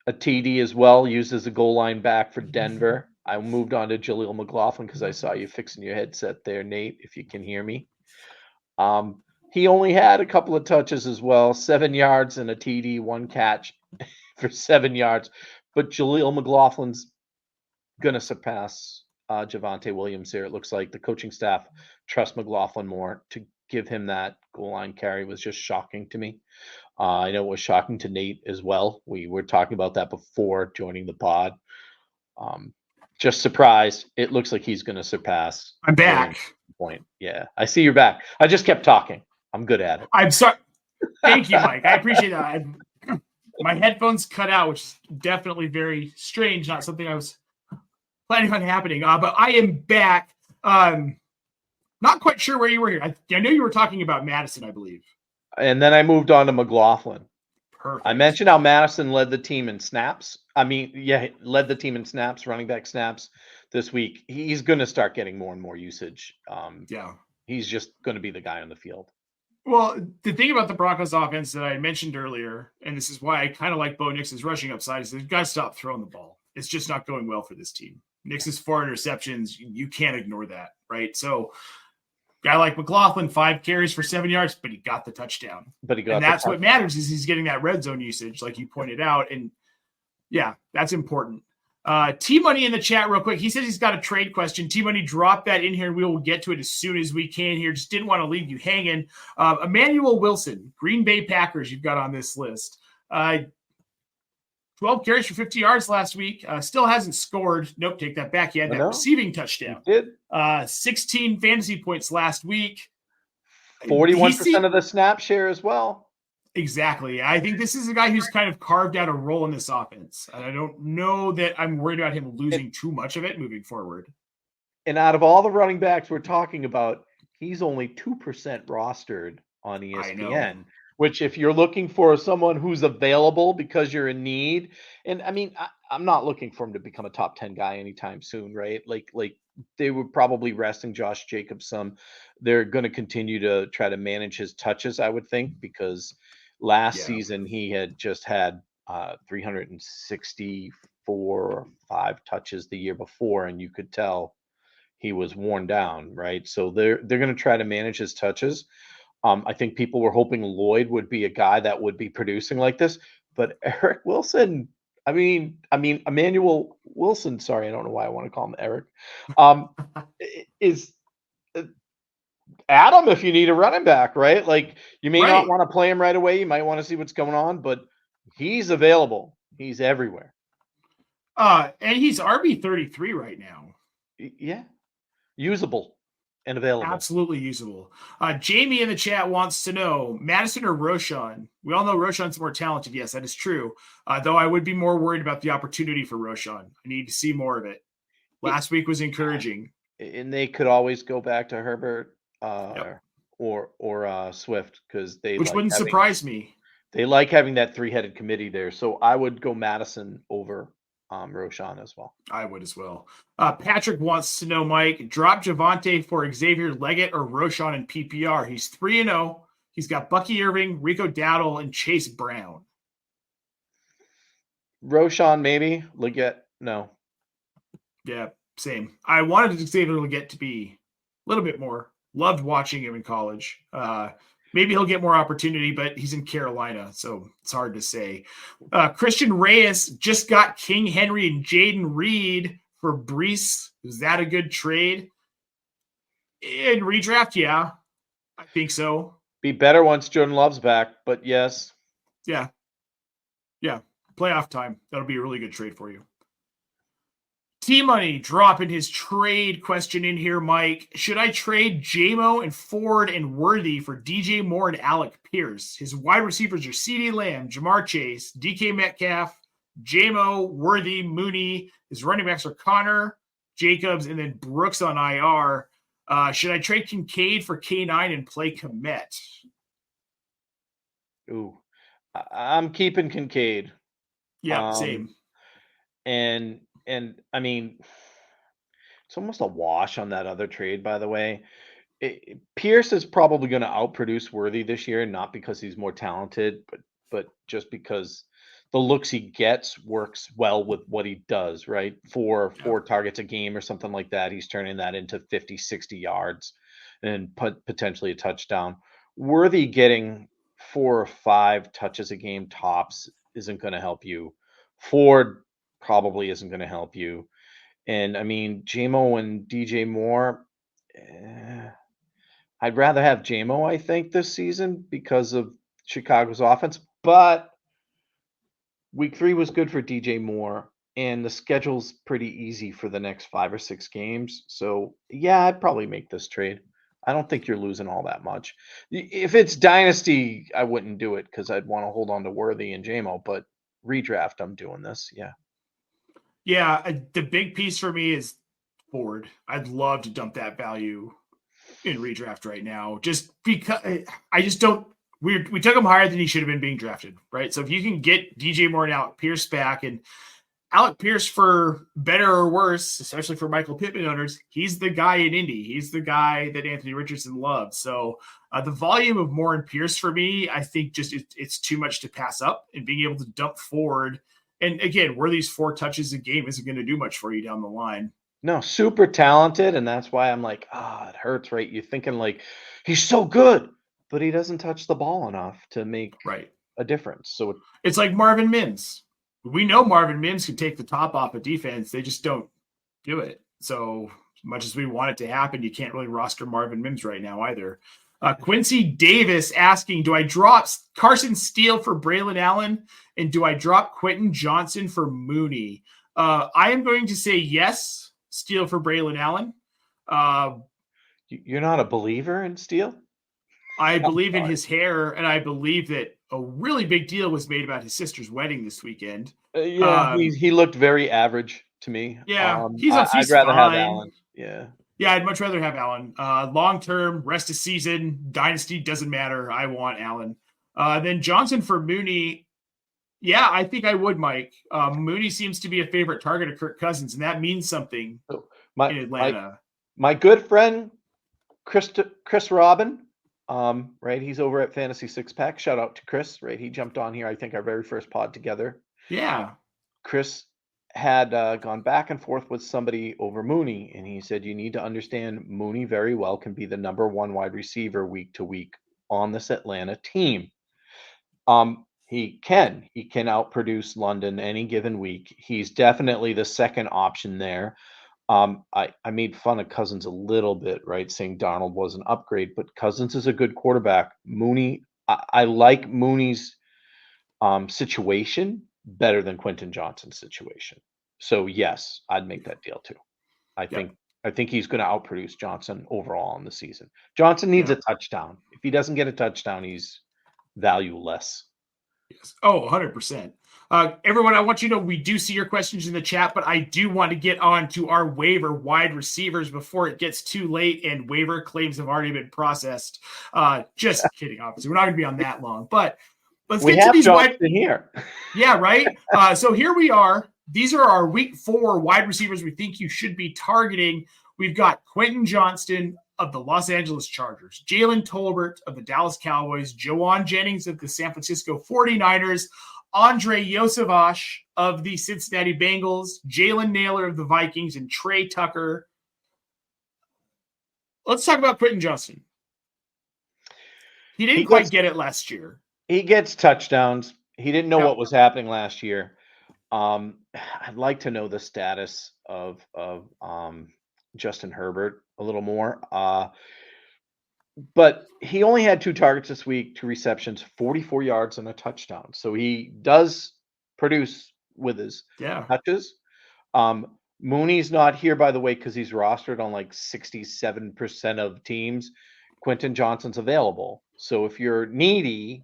a TD as well, used as a goal line back for Denver. I moved on to Jaleel McLaughlin because I saw you fixing your headset there, Nate, if you can hear me. He only had a couple of touches as well, 7 yards and a TD, one catch for 7 yards. But Jaleel McLaughlin's going to surpass Javonte Williams here. It looks like the coaching staff trusts McLaughlin more. To give him that goal line carry was just shocking to me. I know it was shocking to Nate as well. We were talking about that before joining the pod. Just surprised. It looks like he's going to surpass. I'm back. Williams point. Yeah, I see you're back. I just kept talking. I'm good at it. I'm sorry. Thank you, Mike. I appreciate that. My headphones cut out, which is definitely very strange. Not something I was planning on happening. But I am back. Not quite sure where you were here. I know you were talking about Madison, I believe. And then I moved on to McLaughlin. Perfect. I mentioned how Madison led the team in snaps. Led the team in snaps, running back snaps this week. He's going to start getting more and more usage. He's just going to be the guy on the field. Well, the thing about the Broncos offense that I mentioned earlier, and this is why I kind of like Bo Nix's rushing upside, is they've got to stop throwing the ball. It's just not going well for this team. Nix's 4 interceptions, you can't ignore that, right? So, guy like McLaughlin, 5 carries for 7 yards, but he got the touchdown. And that's what matters is he's getting that red zone usage, like you pointed out. And yeah, that's important. T-Money in the chat real quick. He says he's got a trade question. T-Money, drop that in here. We will get to it as soon as we can here. Just didn't want to leave you hanging. Emmanuel Wilson, Green Bay Packers, you've got on this list. 12 carries for 50 yards last week. Still hasn't scored. Nope, take that back. He had that receiving touchdown. He did. 16 fantasy points last week. 41% of the snap share as well. Exactly. I think this is a guy who's kind of carved out a role in this offense. And I don't know that I'm worried about him losing too much of it moving forward. And out of all the running backs we're talking about, he's only 2% rostered on ESPN, which if you're looking for someone who's available because you're in need, and I mean, I'm not looking for him to become a top 10 guy anytime soon, right? Like they were probably resting Josh Jacobs some. They're going to continue to try to manage his touches, I would think, because last season he had just had 364 or 5 touches the year before, and you could tell he was worn down, right? So they're going to try to manage his touches. I think people were hoping Lloyd would be a guy that would be producing like this, but Eric Wilson, I mean Emmanuel Wilson, sorry, I don't know why I want to call him Eric, is Adam if you need a running back, right? Like you may not want to play him right away. You might want to see what's going on, but he's available. He's everywhere. And he's RB33 right now. Yeah. Usable and available. Absolutely usable. Jamie in the chat wants to know, Madison or Roschon? We all know Roschon's more talented. Yes, that is true. Though I would be more worried about the opportunity for Roschon. I need to see more of it. Last week was encouraging. And they could always go back to Herbert or Swift because which wouldn't surprise me. They like having that 3-headed committee there. So I would go Madison over Roschon as well. I would as well. Patrick wants to know, Mike, drop Javonte for Xavier Leggett or Roschon in PPR. He's 3-0. He's got Bucky Irving, Rico Dowdle, and Chase Brown. Roschon, maybe. Leggett, no. Yeah, same. I wanted Xavier Leggett to be a little bit more. Loved watching him in college. Maybe he'll get more opportunity, but he's in Carolina, so it's hard to say. Christian Reyes just got King Henry and Jaden Reed for Brees. Is that a good trade? In redraft, yeah, I think so. Be better once Jordan Love's back, but yes. Yeah. Playoff time. That'll be a really good trade for you. T-Money dropping his trade question in here, Mike. Should I trade JMO and Ford and Worthy for DJ Moore and Alec Pierce? His wide receivers are CeeDee Lamb, Jamar Chase, DK Metcalf, JMO, Worthy, Mooney. His running backs are Connor, Jacobs, and then Brooks on IR. Should I trade Kincaid for K9 and play Komet? Ooh, I'm keeping Kincaid. Yeah, same. And I mean, it's almost a wash on that other trade, by the way. Pierce is probably going to outproduce Worthy this year, not because he's more talented, but just because the looks he gets works well with what he does, right? Four targets a game or something like that. He's turning that into 50, 60 yards and potentially a touchdown. Worthy getting 4 or 5 touches a game tops isn't going to help you. Ford probably isn't going to help you. And I mean, JMO and DJ Moore, I'd rather have JMO, I think, this season because of Chicago's offense. But week 3 was good for DJ Moore, and the schedule's pretty easy for the next 5 or 6 games. So, yeah, I'd probably make this trade. I don't think you're losing all that much. If it's Dynasty, I wouldn't do it because I'd want to hold on to Worthy and JMO. But redraft, I'm doing this. Yeah. Yeah, the big piece for me is Ford. I'd love to dump that value in redraft right now, just because I just don't. We took him higher than he should have been being drafted, right? So if you can get DJ Moore and Alec Pierce back, and Alec Pierce, for better or worse, especially for Michael Pittman owners, he's the guy in Indy. He's the guy that Anthony Richardson loves. So the volume of Moore and Pierce for me, I think just it's too much to pass up, and being able to dump Ford. And again, where these 4 touches a game isn't going to do much for you down the line. No, super talented, and that's why I'm like, it hurts, right? You're thinking like, he's so good, but he doesn't touch the ball enough to make a difference. So it's like Marvin Mims. We know Marvin Mims can take the top off of defense. They just don't do it. So much as we want it to happen, you can't really roster Marvin Mims right now either. Quincy Davis asking, do I drop Carson Steele for Braylon Allen? And do I drop Quentin Johnson for Mooney? I am going to say yes, Steele for Braylon Allen. You're not a believer in Steele? I believe in his hair, and I believe that a really big deal was made about his sister's wedding this weekend. He looked very average to me. Yeah, I'd rather have Allen. Yeah, I'd much rather have Allen. Long-term, rest of season, dynasty, doesn't matter. I want Allen. Then Johnson for Mooney. Yeah, I think I would, Mike. Mooney seems to be a favorite target of Kirk Cousins, and that means something in Atlanta. My good friend, Chris Robin, right? He's over at Fantasy Six Pack. Shout out to Chris, right? He jumped on here, I think, our very first pod together. Yeah. Chris had gone back and forth with somebody over Mooney, and he said, you need to understand Mooney very well can be the number 1 wide receiver week to week on this Atlanta team. He can outproduce London any given week. He's definitely the second option there. I made fun of Cousins a little bit, right? Saying Darnold was an upgrade, but Cousins is a good quarterback. Mooney, I like Mooney's situation better than Quentin Johnson's situation. So yes, I'd make that deal too. I think he's going to outproduce Johnson overall in the season. Johnson needs a touchdown. If he doesn't get a touchdown, he's valueless. Yes. Oh, 100%. Everyone, I want you to know we do see your questions in the chat, but I do want to get on to our waiver wide receivers before it gets too late and waiver claims have already been processed. Just kidding, obviously. We're not going to be on that long, but let's get to these wide here. Yeah, right. So here we are. These are our week 4 wide receivers we think you should be targeting. We've got Quentin Johnston of the Los Angeles Chargers, Jalen Tolbert of the Dallas Cowboys, Jawan Jennings of the San Francisco 49ers, Andre Yosavash of the Cincinnati Bengals, Jalen Naylor of the Vikings, and Trey Tucker. Let's talk about Quentin Johnston. He didn't quite get it last year. He gets touchdowns. He didn't know Yep. what was happening last year. I'd like to know the status of Justin Herbert a little more. But he only had 2 targets this week, 2 receptions, 44 yards, and a touchdown. So he does produce with his touches. Mooney's not here, by the way, because he's rostered on like 67% of teams. Quentin Johnston's available. So if you're needy,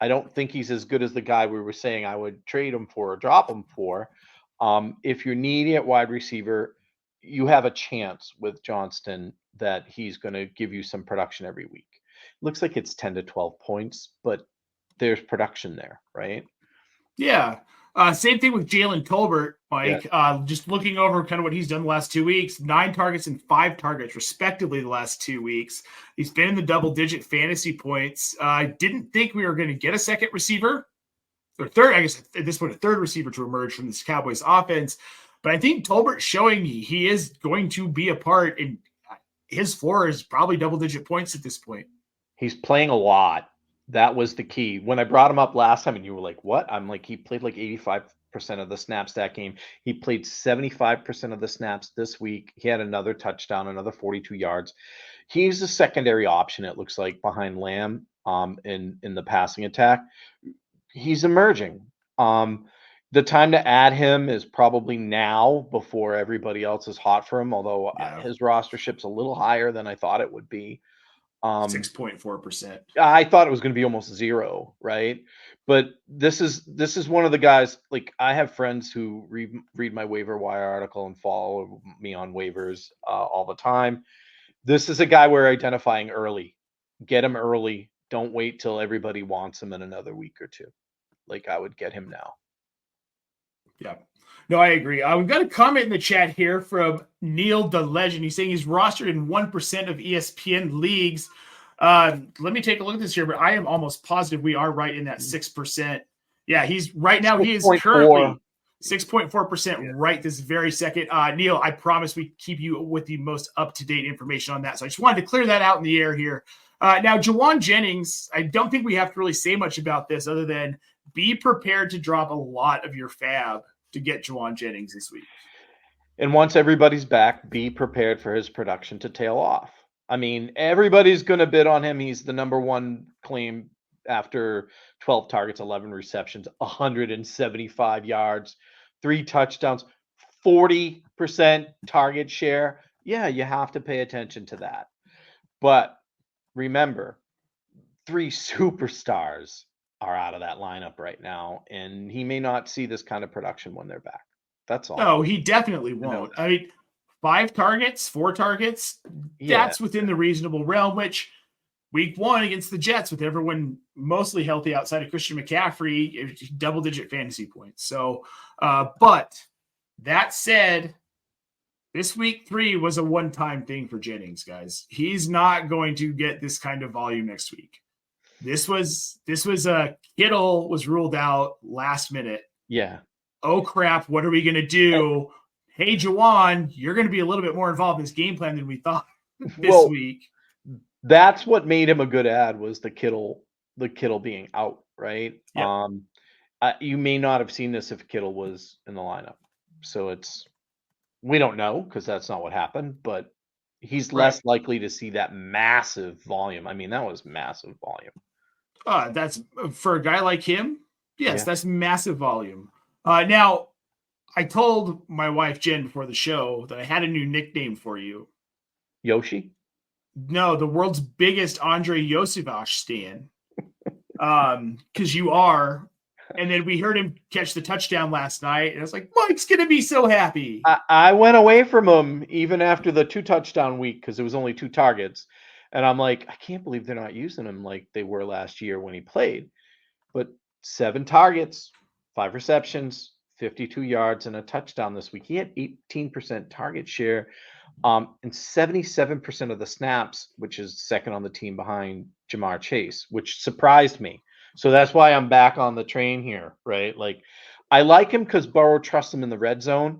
I don't think he's as good as the guy we were saying I would trade him for or drop him for. If you're needy at wide receiver, you have a chance with Johnston that he's going to give you some production every week. Looks like it's 10 to 12 points, but there's production there, right? Yeah. Same thing with Jalen Tolbert, Mike. Yeah. Just looking over kind of what he's done the last 2 weeks, 9 targets and 5 targets, respectively, the last 2 weeks. He's been in the double-digit fantasy points. I didn't think we were going to get a second receiver, or third, I guess at this point, a third receiver to emerge from this Cowboys offense. But I think Tolbert's showing me he is going to be a part, and his floor is probably double-digit points at this point. He's playing a lot. That was the key. When I brought him up last time and you were like, what? I'm like, he played like 85% of the snaps that game. He played 75% of the snaps this week. He had another touchdown, another 42 yards. He's a secondary option, it looks like, behind Lamb in the passing attack. He's emerging. The time to add him is probably now before everybody else is hot for him, although his rostership's a little higher than I thought it would be. 6.4%. I thought it was going to be almost 0, right? But this is one of the guys, like, I have friends who read my waiver wire article and follow me on waivers all the time. This is a guy we're identifying early. Get him early. Don't wait till everybody wants him in another week or 2. Like, I would get him now. Yeah. No, I agree. We've got a comment in the chat here from Neil the Legend. He's saying he's rostered in 1% of ESPN leagues. Let me take a look at this here, but I am almost positive we are right in that 6%. Yeah, he's right now. He is currently 6.4% right this very second. Neil, I promise we keep you with the most up-to-date information on that. So I just wanted to clear that out in the air here. Now, Jawan Jennings, I don't think we have to really say much about this other than be prepared to drop a lot of your fab to get Jawan Jennings this week. And once everybody's back, be prepared for his production to tail off. I mean, everybody's going to bid on him. He's the number 1 claim after 12 targets, 11 receptions, 175 yards, 3 touchdowns, 40% target share. Yeah, you have to pay attention to that. But remember, 3 superstars are out of that lineup right now, and he may not see this kind of production when they're back. That's all. No, he definitely won't. I mean, 5 targets, 4 targets, that's within the reasonable realm, which week 1 against the Jets with everyone mostly healthy outside of Christian McCaffrey, double-digit fantasy points. So, but that said, this week 3 was a one-time thing for Jennings, guys. He's not going to get this kind of volume next week. This was Kittle was ruled out last minute. Yeah. Oh crap! What are we gonna do? Hey, Jawan, you're gonna be a little bit more involved in this game plan than we thought this week. That's what made him a good ad, was the Kittle being out, right? Yep. You may not have seen this if Kittle was in the lineup, so we don't know because that's not what happened, but he's less likely to see that massive volume. I mean, that was massive volume. That's for a guy like him. Yes, that's massive volume. Now, I told my wife Jen before the show that I had a new nickname for you. Yoshi? No, the world's biggest Andre Yosivach stan. Because you are. And then we heard him catch the touchdown last night, and I was like, Mike's gonna be so happy. I went away from him even after the 2 touchdown week because it was only 2 targets. And I'm like, I can't believe they're not using him like they were last year when he played. But 7 targets, 5 receptions, 52 yards, and a touchdown this week. He had 18% target share and 77% of the snaps, which is second on the team behind Jamar Chase, which surprised me. So that's why I'm back on the train here, right? Like, I like him because Burrow trusts him in the red zone,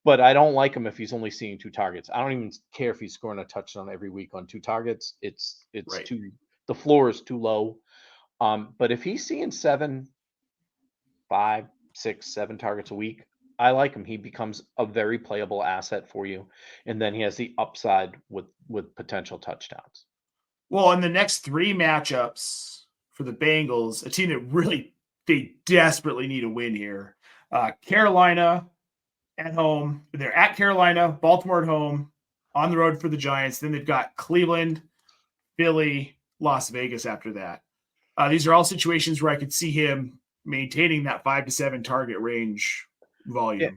but I don't like him if he's only seeing 2 targets. I don't even care if he's scoring a touchdown every week on 2 targets. It's the floor is too low. But if he's seeing 7, 5, 6, 7 targets a week, I like him. He becomes a very playable asset for you, and then he has the upside with potential touchdowns. Well, in the next 3 matchups for the Bengals, a team that really they desperately need a win here. Carolina at home. They're at Carolina, Baltimore at home, on the road for the Giants. Then they've got Cleveland, Philly, Las Vegas after that. These are all situations where I could see him maintaining that 5 to 7 target range volume. Yeah.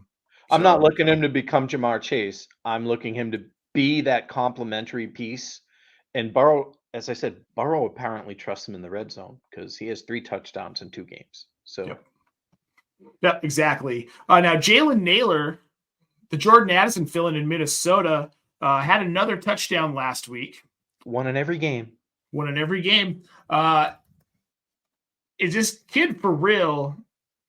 I'm not looking him to become Jamar Chase. I'm looking him to be that complementary piece. And Burrow, as I said, Burrow apparently trusts him in the red zone because he has 3 touchdowns in 2 games. So, Yep, exactly. Now, Jalen Naylor, the Jordan Addison fill-in in Minnesota, had another touchdown last week. One in every game. Is this kid for real?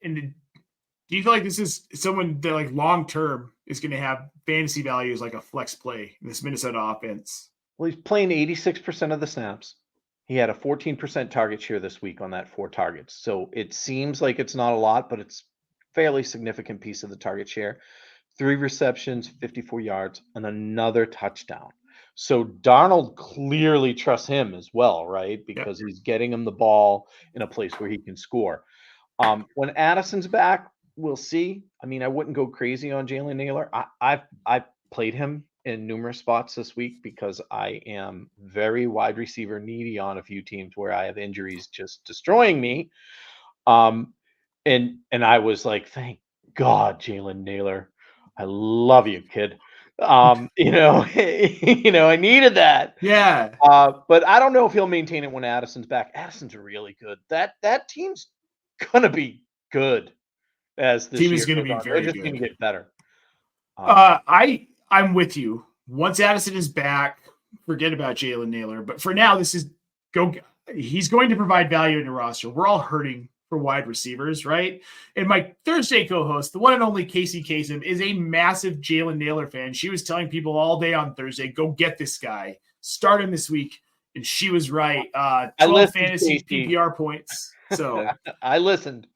And do you feel like this is someone that, like, long term is going to have fantasy value as like a flex play in this Minnesota offense? Well, he's playing 86% of the snaps. He had a 14% target share this week on that 4 targets. So it seems like it's not a lot, but it's fairly significant piece of the target share. 3 receptions, 54 yards, and another touchdown. So Darnold clearly trusts him as well, right? Because he's getting him the ball in a place where he can score. When Addison's back, we'll see. I mean, I wouldn't go crazy on Jalen Naylor. I've played him in numerous spots this week because I am very wide receiver needy on a few teams where I have injuries just destroying me. And I was like, thank God, Jalen Naylor. I love you, kid. I needed that. Yeah. But I don't know if he'll maintain it when Addison's back. Addison's really good. That team's gonna be good as this team year is going to be very They're just good. gonna get better. I'm with you. Once Addison is back, forget about Jalen Naylor. But for now, he's going to provide value in the roster. We're all hurting for wide receivers, right? And my Thursday co-host, the one and only Casey Kasem, is a massive Jalen Naylor fan. She was telling people all day on Thursday, go get this guy. Start him this week. And she was right. 12 fantasy PPR points. So I listened.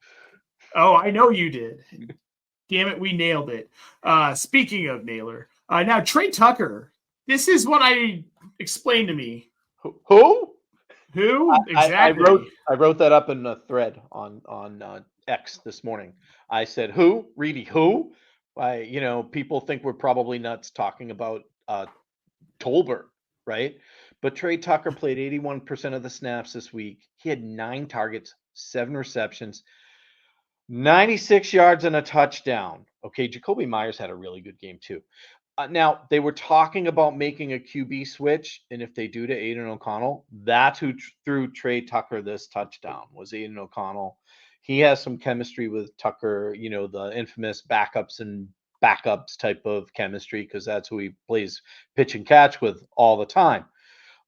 Oh, I know you did. Damn it, we nailed it. Speaking of Naylor, now Trey Tucker. This is what I explained to me. Who? Exactly. I wrote that up in a thread on X this morning. I said, "Who? Reedy? Who?" People think we're probably nuts talking about Tolbert, right? But Trey Tucker played 81% of the snaps this week. He had 9 targets, 7 receptions, 96 yards and a touchdown. Okay, Jacoby Myers had a really good game too. Now, they were talking about making a QB switch, and if they do to Aiden O'Connell, that's who threw Trey Tucker this touchdown, was Aiden O'Connell. He has some chemistry with Tucker, the infamous backups and backups type of chemistry, because that's who he plays pitch and catch with all the time.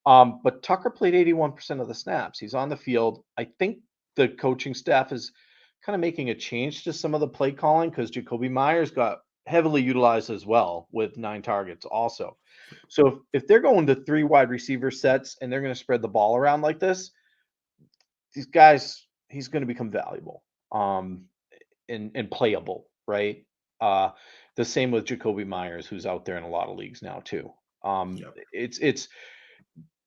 But Tucker played 81% of the snaps. He's on the field. I think the coaching staff is kind of making a change to some of the play calling because Jacoby Myers got heavily utilized as well with 9 targets also. So if they're going to 3 wide receiver sets and they're going to spread the ball around like this, these guys, he's going to become valuable and playable, right? The same with Jacoby Myers, who's out there in a lot of leagues now too. It's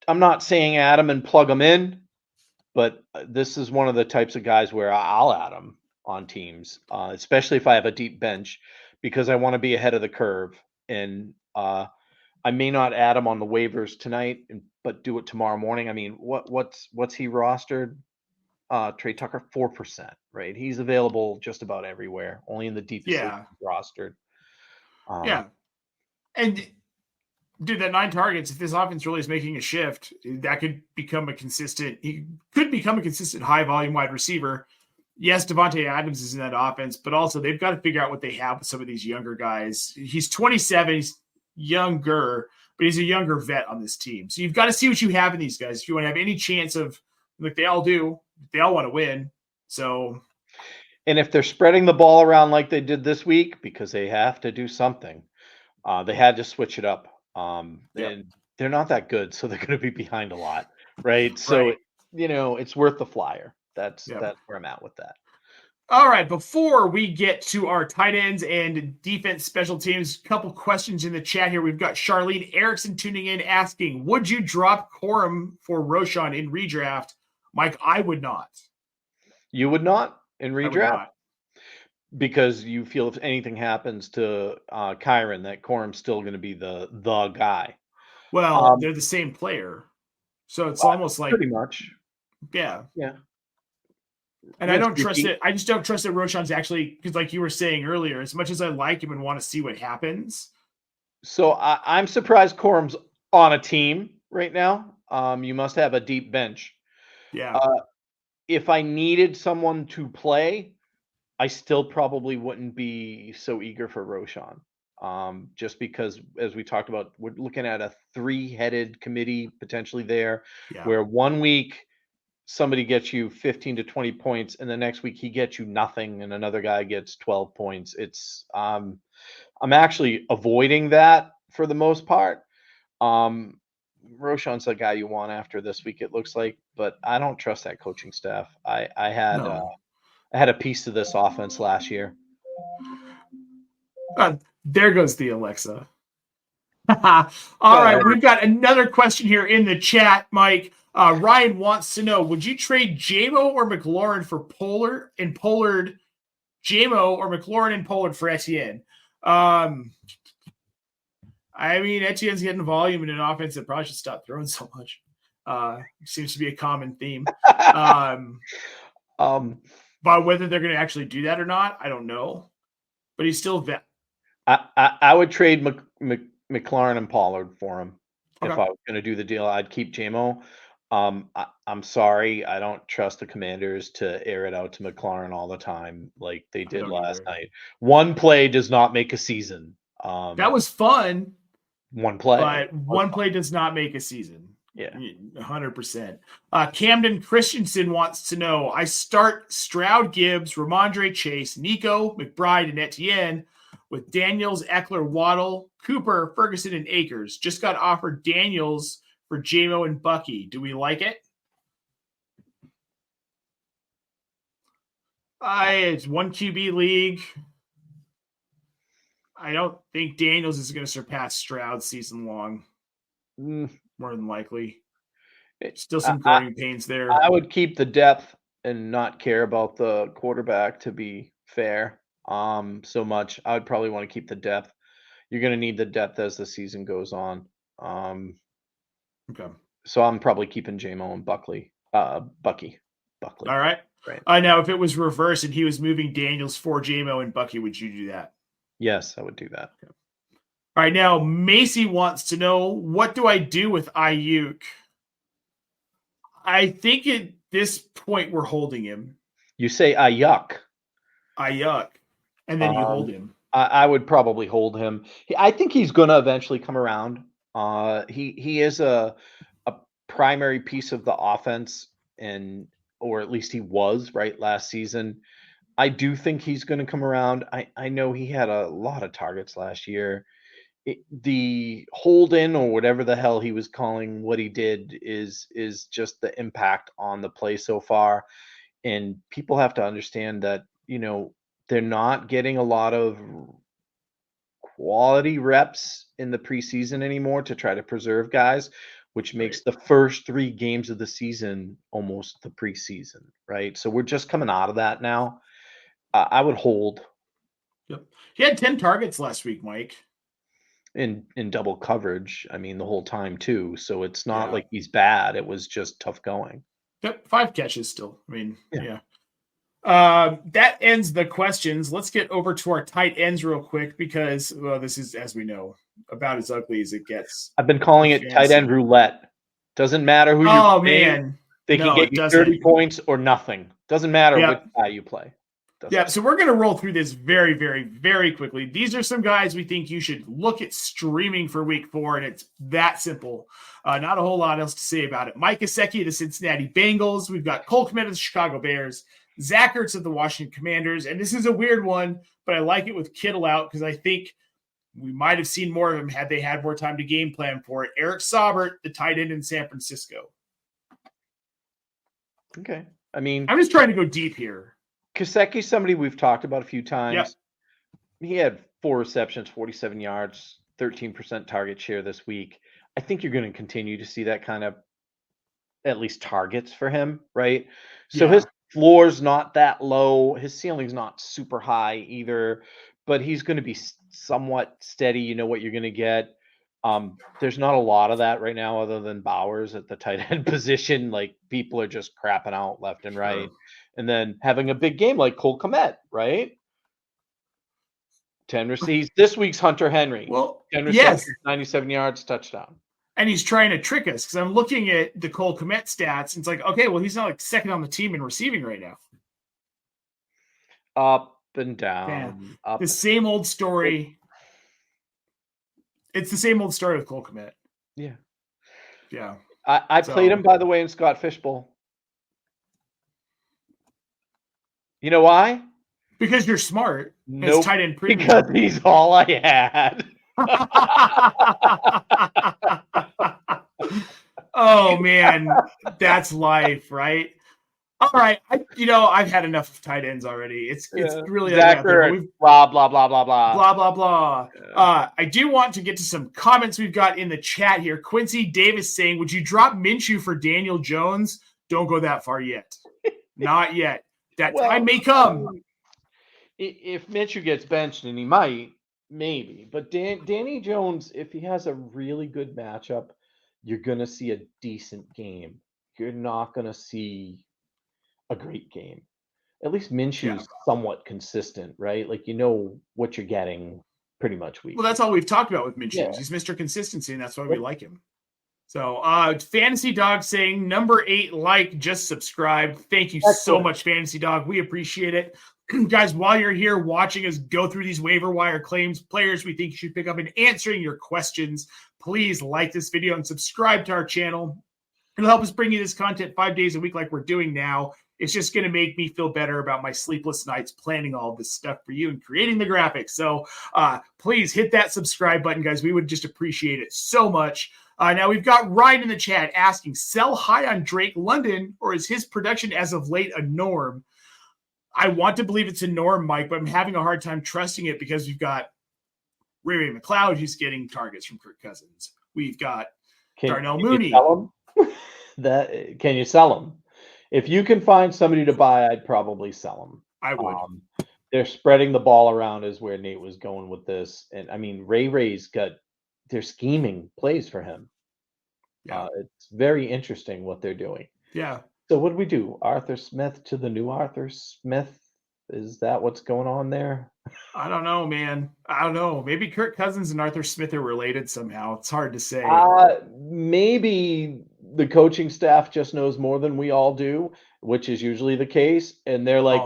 I'm not saying add him and plug him in, but this is one of the types of guys where I'll add him on teams, especially if I have a deep bench, because I want to be ahead of the curve. And I may not add him on the waivers tonight, but do it tomorrow morning. I mean, what's he rostered? Trey Tucker, 4%, right? He's available just about everywhere, only in the deepest rostered. Yeah. And dude, that 9 targets, if this offense really is making a shift, that could become a consistent high volume wide receiver. Yes, Devontae Adams is in that offense, but also they've got to figure out what they have with some of these younger guys. He's 27, he's younger, but he's a younger vet on this team. So you've got to see what you have in these guys if you want to have any chance of, like they all do, they all want to win. So, and if they're spreading the ball around like they did this week, because they have to do something, they had to switch it up. And they're not that good, so they're going to be behind a lot. right? So, Right. it's worth the flyer. That's Yep. that's where I'm at with that. All right, before we get to our tight ends and defense special teams, a couple questions in the chat here. We've got Charlene Erickson tuning in asking, would you drop Corum for Roshan in redraft? Mike, I would not. You would not in I would redraft not. because you feel if anything happens to Kyron, that Corum's still going to be the guy. Well, they're the same player. So it's almost like, pretty much. yeah. Yeah. And I don't trust it. I just don't trust that Roshan's actually, because like you were saying earlier, as much as I like him and want to see what happens. So I'm surprised Corum's on a team right now. You must have a deep bench. Yeah. If I needed someone to play, I still probably wouldn't be so eager for Roshan. Just because, as we talked about, we're looking at a 3-headed committee potentially there, where 1 week somebody gets you 15 to 20 points, and the next week he gets you nothing, and another guy gets 12 points. It's I'm actually avoiding that for the most part. Roshan's the guy you want after this week, it looks like, but I don't trust that coaching staff. I had a piece of this offense last year. There goes the Alexa. All right, we've got another question here in the chat, Mike. Ryan wants to know, would you trade JMO or McLaurin for Pollard, JMO or McLaurin and Pollard for Etienne? I mean, Etienne's getting volume in an offense that probably should stop throwing so much. Seems to be a common theme. But whether they're going to actually do that or not, I don't know. But he's still vet. I would trade McLaurin and Pollard for him. Okay. If I was going to do the deal. I'd keep JMO. I'm sorry, I don't trust the Commanders to air it out to McLaurin all the time like they did last night. One play does not make a season. That was fun. One play. But one play does not make a season. Yeah. 100%. Camden Christensen wants to know, I start Stroud, Gibbs, Ramondre, Chase, Nico, McBride, and Etienne with Daniels, Eckler, Waddle, Cooper, Ferguson, and Akers. Just got offered Daniels for JMO and Bucky. Do we like it? It's one QB league. I don't think Daniels is going to surpass Stroud season long. More than likely. Still some growing pains there. I would keep the depth and not care about the quarterback, to be fair. So much. I would probably want to keep the depth. You're going to need the depth as the season goes on. Okay. So I'm probably keeping JMO and Bucky. All right. Now, if it was reversed and he was moving Daniels for JMO and Bucky, would you do that? Yes, I would do that. Okay. All right. Now, Macy wants to know, what do I do with Ayuk? I think at this point we're holding him. You say Ayuk. Ayuk. And then you hold him. I would probably hold him. I think he's going to eventually come around. He is a primary piece of the offense, or at least he was right last season. I do think he's going to come around. I know he had a lot of targets last year. The hold in, or whatever the hell he was calling what he did, is just the impact on the play so far. And people have to understand that, they're not getting a lot of quality reps in the preseason anymore to try to preserve guys, which makes the first 3 games of the season almost the preseason, right? So we're just coming out of that now. I would hold. Yep. He had 10 targets last week, Mike. In double coverage, I mean, the whole time too. So it's not like he's bad. It was just tough going. Yep, 5 catches still. I mean, yeah. That ends the questions. Let's get over to our tight ends real quick because, this is, as we know, about as ugly as it gets. I've been calling it tight end roulette. Doesn't matter who you're playing. Man. They can get you 30 points or nothing. Doesn't matter which guy you play. So we're going to roll through this very, very, very quickly. These are some guys we think you should look at streaming for week 4, and it's that simple. Not a whole lot else to say about it. Mike Gesicki of the Cincinnati Bengals. We've got Cole Kmet of the Chicago Bears. Zach Ertz of the Washington Commanders. And this is a weird one, but I like it with Kittle out because I think we might have seen more of him had they had more time to game plan for it. Eric Saubert, the tight end in San Francisco. Okay. I mean, I'm just trying to go deep here. Kasecki's somebody we've talked about a few times. Yep. He had 4 receptions, 47 yards, 13% target share this week. I think you're going to continue to see that kind of at least targets for him, right? So his floor's not that low. His ceiling's not super high either, but he's going to be somewhat steady. You know what you're going to get. There's not a lot of that right now other than Bowers at the tight end position. Like, people are just crapping out left and right. And then having a big game like Cole Kmet, right? 10 receives. This week's Hunter Henry. Well, 10 receptions, 97 yards, touchdown. And he's trying to trick us because I'm looking at the Cole Kmet stats. And it's like, okay, well, he's not like second on the team in receiving right now. Up and down. Yeah. The same old story. It's the same old story with Cole Kmet. Yeah. Yeah. I played him, by the way, in Scott Fishbowl. You know why? Because you're smart. No, nope, tight end premium. Because he's all I had. Oh man, that's life, right? All right, I've had enough of tight ends already. It's really Zach blah blah blah blah blah blah blah blah. Yeah. I do want to get to some comments we've got in the chat here. Quincy Davis saying, "Would you drop Minshew for Daniel Jones?" Don't go that far yet. Not yet. That time may come. If Minshew gets benched, and he might, maybe. But Danny Jones, if he has a really good matchup, you're going to see a decent game. You're not going to see a great game. At least Minshew's somewhat consistent, right? Like, you know what you're getting pretty much weekly. Well, that's all we've talked about with Minshew. Yeah. He's Mr. Consistency, and that's why we like him. So, Fantasy Dog saying, number 8 like, just subscribed. Thank you so much, Fantasy Dog. We appreciate it. Guys, while you're here watching us go through these waiver wire claims, players we think you should pick up, and answering your questions, please like this video and subscribe to our channel. It'll help us bring you this content 5 days a week like we're doing now. It's just going to make me feel better about my sleepless nights planning all of this stuff for you and creating the graphics. So please hit that subscribe button, guys. We would just appreciate it so much. Now, we've got Ryan in the chat asking, sell high on Drake London, or is his production as of late a norm? I want to believe it's a norm, Mike, but I'm having a hard time trusting it because we've got Ray McLeod who's getting targets from Kirk Cousins. We've got Darnell Mooney. Can you sell him? If you can find somebody to buy, I'd probably sell him. I would. They're spreading the ball around is where Nate was going with this. And I mean, Ray's they're scheming plays for him. Yeah. It's very interesting what they're doing. Yeah. So what do we do? Arthur Smith to the new Arthur Smith? Is that what's going on there? I don't know, man. I don't know. Maybe Kirk Cousins and Arthur Smith are related somehow. It's hard to say. Maybe the coaching staff just knows more than we all do, which is usually the case. And they're like,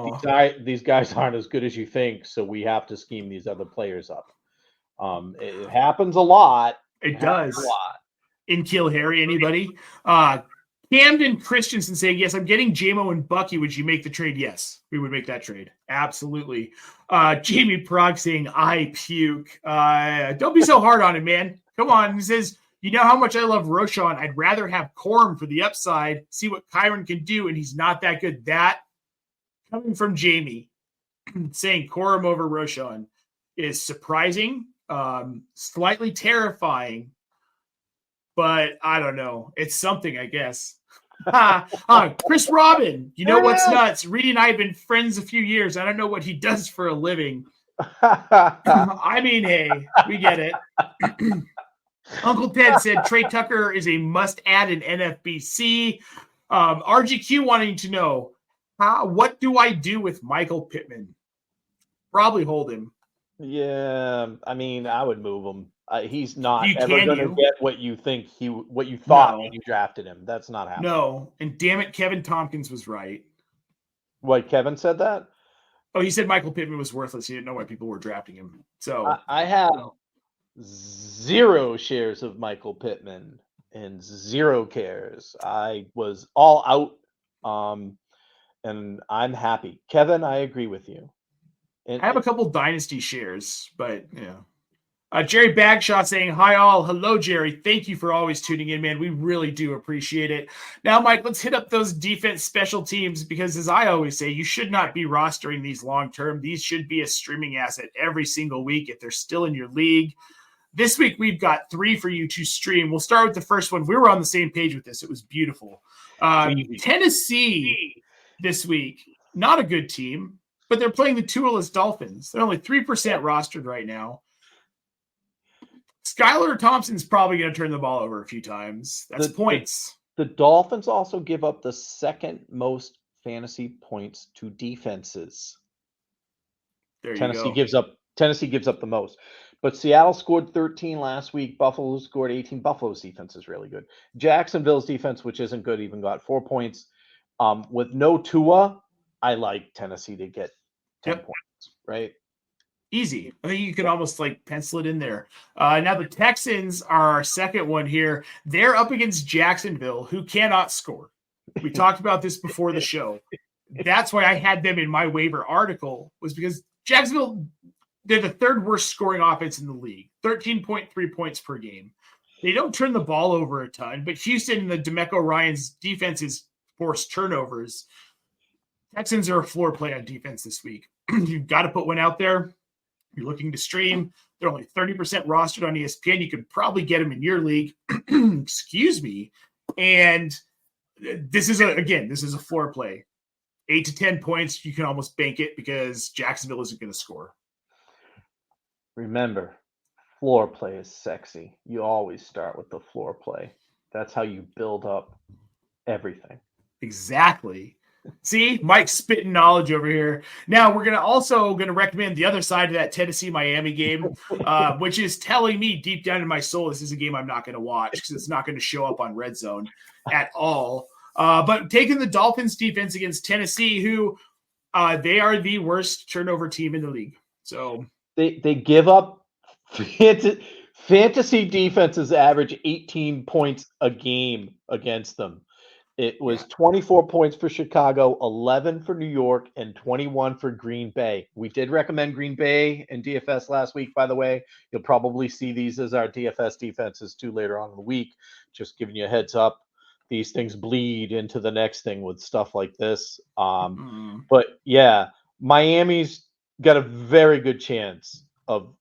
these guys aren't as good as you think, so we have to scheme these other players up. It happens a lot. It does. A lot. In Kill Harry, anybody? Camden Christensen saying, yes, I'm getting JMO and Bucky. Would you make the trade? Yes, we would make that trade. Absolutely. Jamie Prague saying, I puke. Don't be so hard on him, man. Come on. He says, you know how much I love Roshan. I'd rather have Corum for the upside, see what Kyron can do, and he's not that good. That, coming from Jamie, saying Corum over Roshan is surprising, slightly terrifying, but I don't know. It's something, I guess. Chris Robin, you know what's nuts? Reedy and I have been friends a few years. I don't know what he does for a living. I mean, hey, we get it. Uncle Ted said Trey Tucker is a must-add in NFBC. RGQ wanting to know, what do I do with Michael Pittman? Probably hold him. Yeah, I mean, I would move him. He's not ever going to get what you think what you thought when you drafted him. That's not happening. No, and damn it, Kevin Tompkins was right. What, Kevin said that? Oh, he said Michael Pittman was worthless. He didn't know why people were drafting him. So I have 0 shares of Michael Pittman and 0 cares. I was all out, and I'm happy. Kevin, I agree with you. And I have a couple dynasty shares, but yeah. Jerry Bagshaw saying, hi all. Hello, Jerry. Thank you for always tuning in, man. We really do appreciate it. Now, Mike, let's hit up those defense special teams because, as I always say, you should not be rostering these long-term. These should be a streaming asset every single week if they're still in your league. This week, we've got 3 for you to stream. We'll start with the first one. We were on the same page with this. It was beautiful. Tennessee this week, not a good team, but they're playing the Tualus Dolphins. They're only 3% rostered right now. Skylar Thompson's probably going to turn the ball over a few times. That's points. The Dolphins also give up the second most fantasy points to defenses. Tennessee gives up the most. But Seattle scored 13 last week. Buffalo scored 18. Buffalo's defense is really good. Jacksonville's defense, which isn't good, even got 4 points. With no Tua, I like Tennessee to get 10 points, right? Easy. I think you could almost pencil it in there. Now the Texans are our second one here. They're up against Jacksonville, who cannot score. We talked about this before the show. That's why I had them in my waiver article, was because Jacksonville, they're the 3rd worst scoring offense in the league, 13.3 points per game. They don't turn the ball over a ton, but Houston and the DeMeco Ryans defenses force turnovers. Texans are a floor play on defense this week. You've got to put one out there. You're looking to stream. They're only 30% rostered on ESPN. You could probably get them in your league. Excuse me. And this is a floor play. 8 to 10 points. You can almost bank it because Jacksonville isn't going to score. Remember, floor play is sexy. You always start with the floor play. That's how you build up everything. Exactly. See, Mike's spitting knowledge over here. Now we're going to recommend the other side of that Tennessee-Miami game, which is telling me deep down in my soul this is a game I'm not going to watch because it's not going to show up on Red Zone at all. But taking the Dolphins defense against Tennessee, who they are the worst turnover team in the league. So they give up fantasy defenses average 18 points a game against them. It was 24 points for Chicago, 11 for New York, and 21 for Green Bay. We did recommend Green Bay and DFS last week, by the way. You'll probably see these as our DFS defenses too later on in the week. Just giving you a heads up. These things bleed into the next thing with stuff like this. But yeah, Miami's got a very good chance of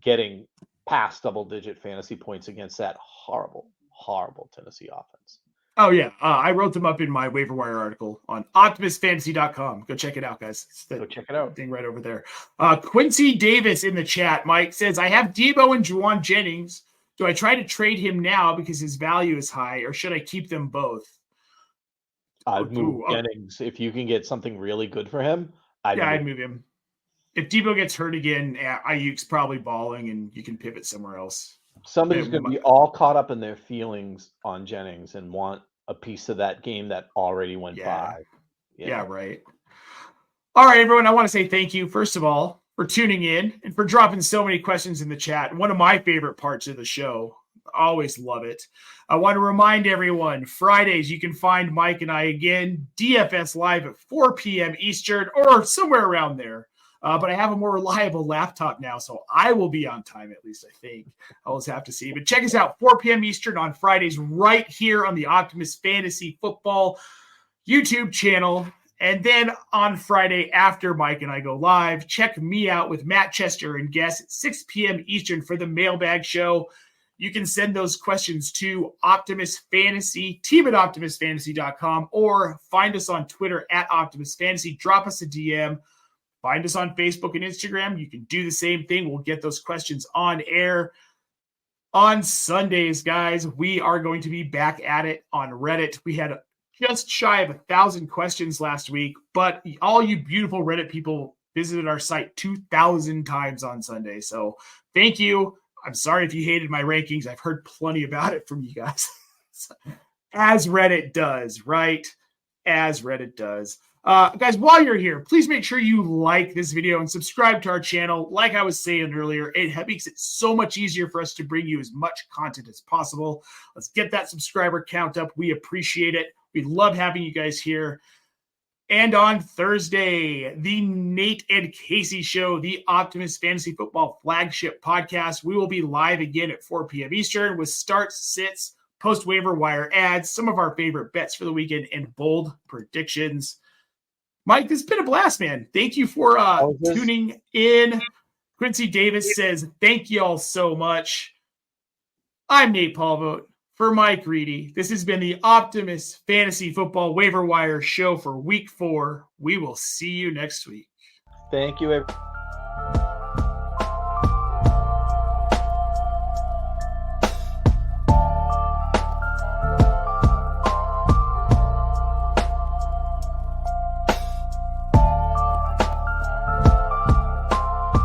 getting past double-digit fantasy points against that horrible, horrible Tennessee offense. Oh, yeah. I wrote them up in my waiver wire article on optimusfantasy.com. Go check it out, guys. Go check it out. Thing right over there. Quincy Davis in the chat, Mike, says, I have Debo and Juwan Jennings. Do I try to trade him now because his value is high, or should I keep them both? I'd move Jennings. If you can get something really good for him, I'd move him. If Debo gets hurt again, Ayuk's probably balling, and you can pivot somewhere else. Somebody's going to be all caught up in their feelings on Jennings and want a piece of that game that already went by. Yeah, right. All right, everyone. I want to say thank you, first of all, for tuning in and for dropping so many questions in the chat. One of my favorite parts of the show. Always love it. I want to remind everyone, Fridays, you can find Mike and I again, DFS Live at 4 p.m. Eastern or somewhere around there. But I have a more reliable laptop now, so I will be on time, at least I think. I'll just have to see. But check us out, 4 p.m. Eastern on Fridays, right here on the Optimus Fantasy Football YouTube channel. And then on Friday, after Mike and I go live, check me out with Matt Chester and guests at 6 p.m. Eastern for the Mailbag Show. You can send those questions to Optimus Fantasy, team at OptimusFantasy.com, or find us on Twitter at Optimus Fantasy. Drop us a DM. Find us on Facebook and Instagram. You can do the same thing. We'll get those questions on air. On Sundays, guys, we are going to be back at it on Reddit. We had just shy of 1,000 questions last week, but all you beautiful Reddit people visited our site 2,000 times on Sunday. So thank you. I'm sorry if you hated my rankings. I've heard plenty about it from you guys. As Reddit does, right? As Reddit does. Guys, while you're here, please make sure you like this video and subscribe to our channel. Like I was saying earlier, it makes it so much easier for us to bring you as much content as possible. Let's get that subscriber count up. We appreciate it. We love having you guys here. And on Thursday, the Nate and Casey Show, the Optimus Fantasy Football flagship podcast. We will be live again at 4 p.m. Eastern with starts, sits, post-waiver wire ads, some of our favorite bets for the weekend, and bold predictions. Mike, this has been a blast, man. Thank you for tuning in. Quincy Davis says, thank you all so much. I'm Nate Polvogt. For Mike Reedy, this has been the Optimus Fantasy Football Waiver Wire show for week 4. We will see you next week. Thank you, everyone.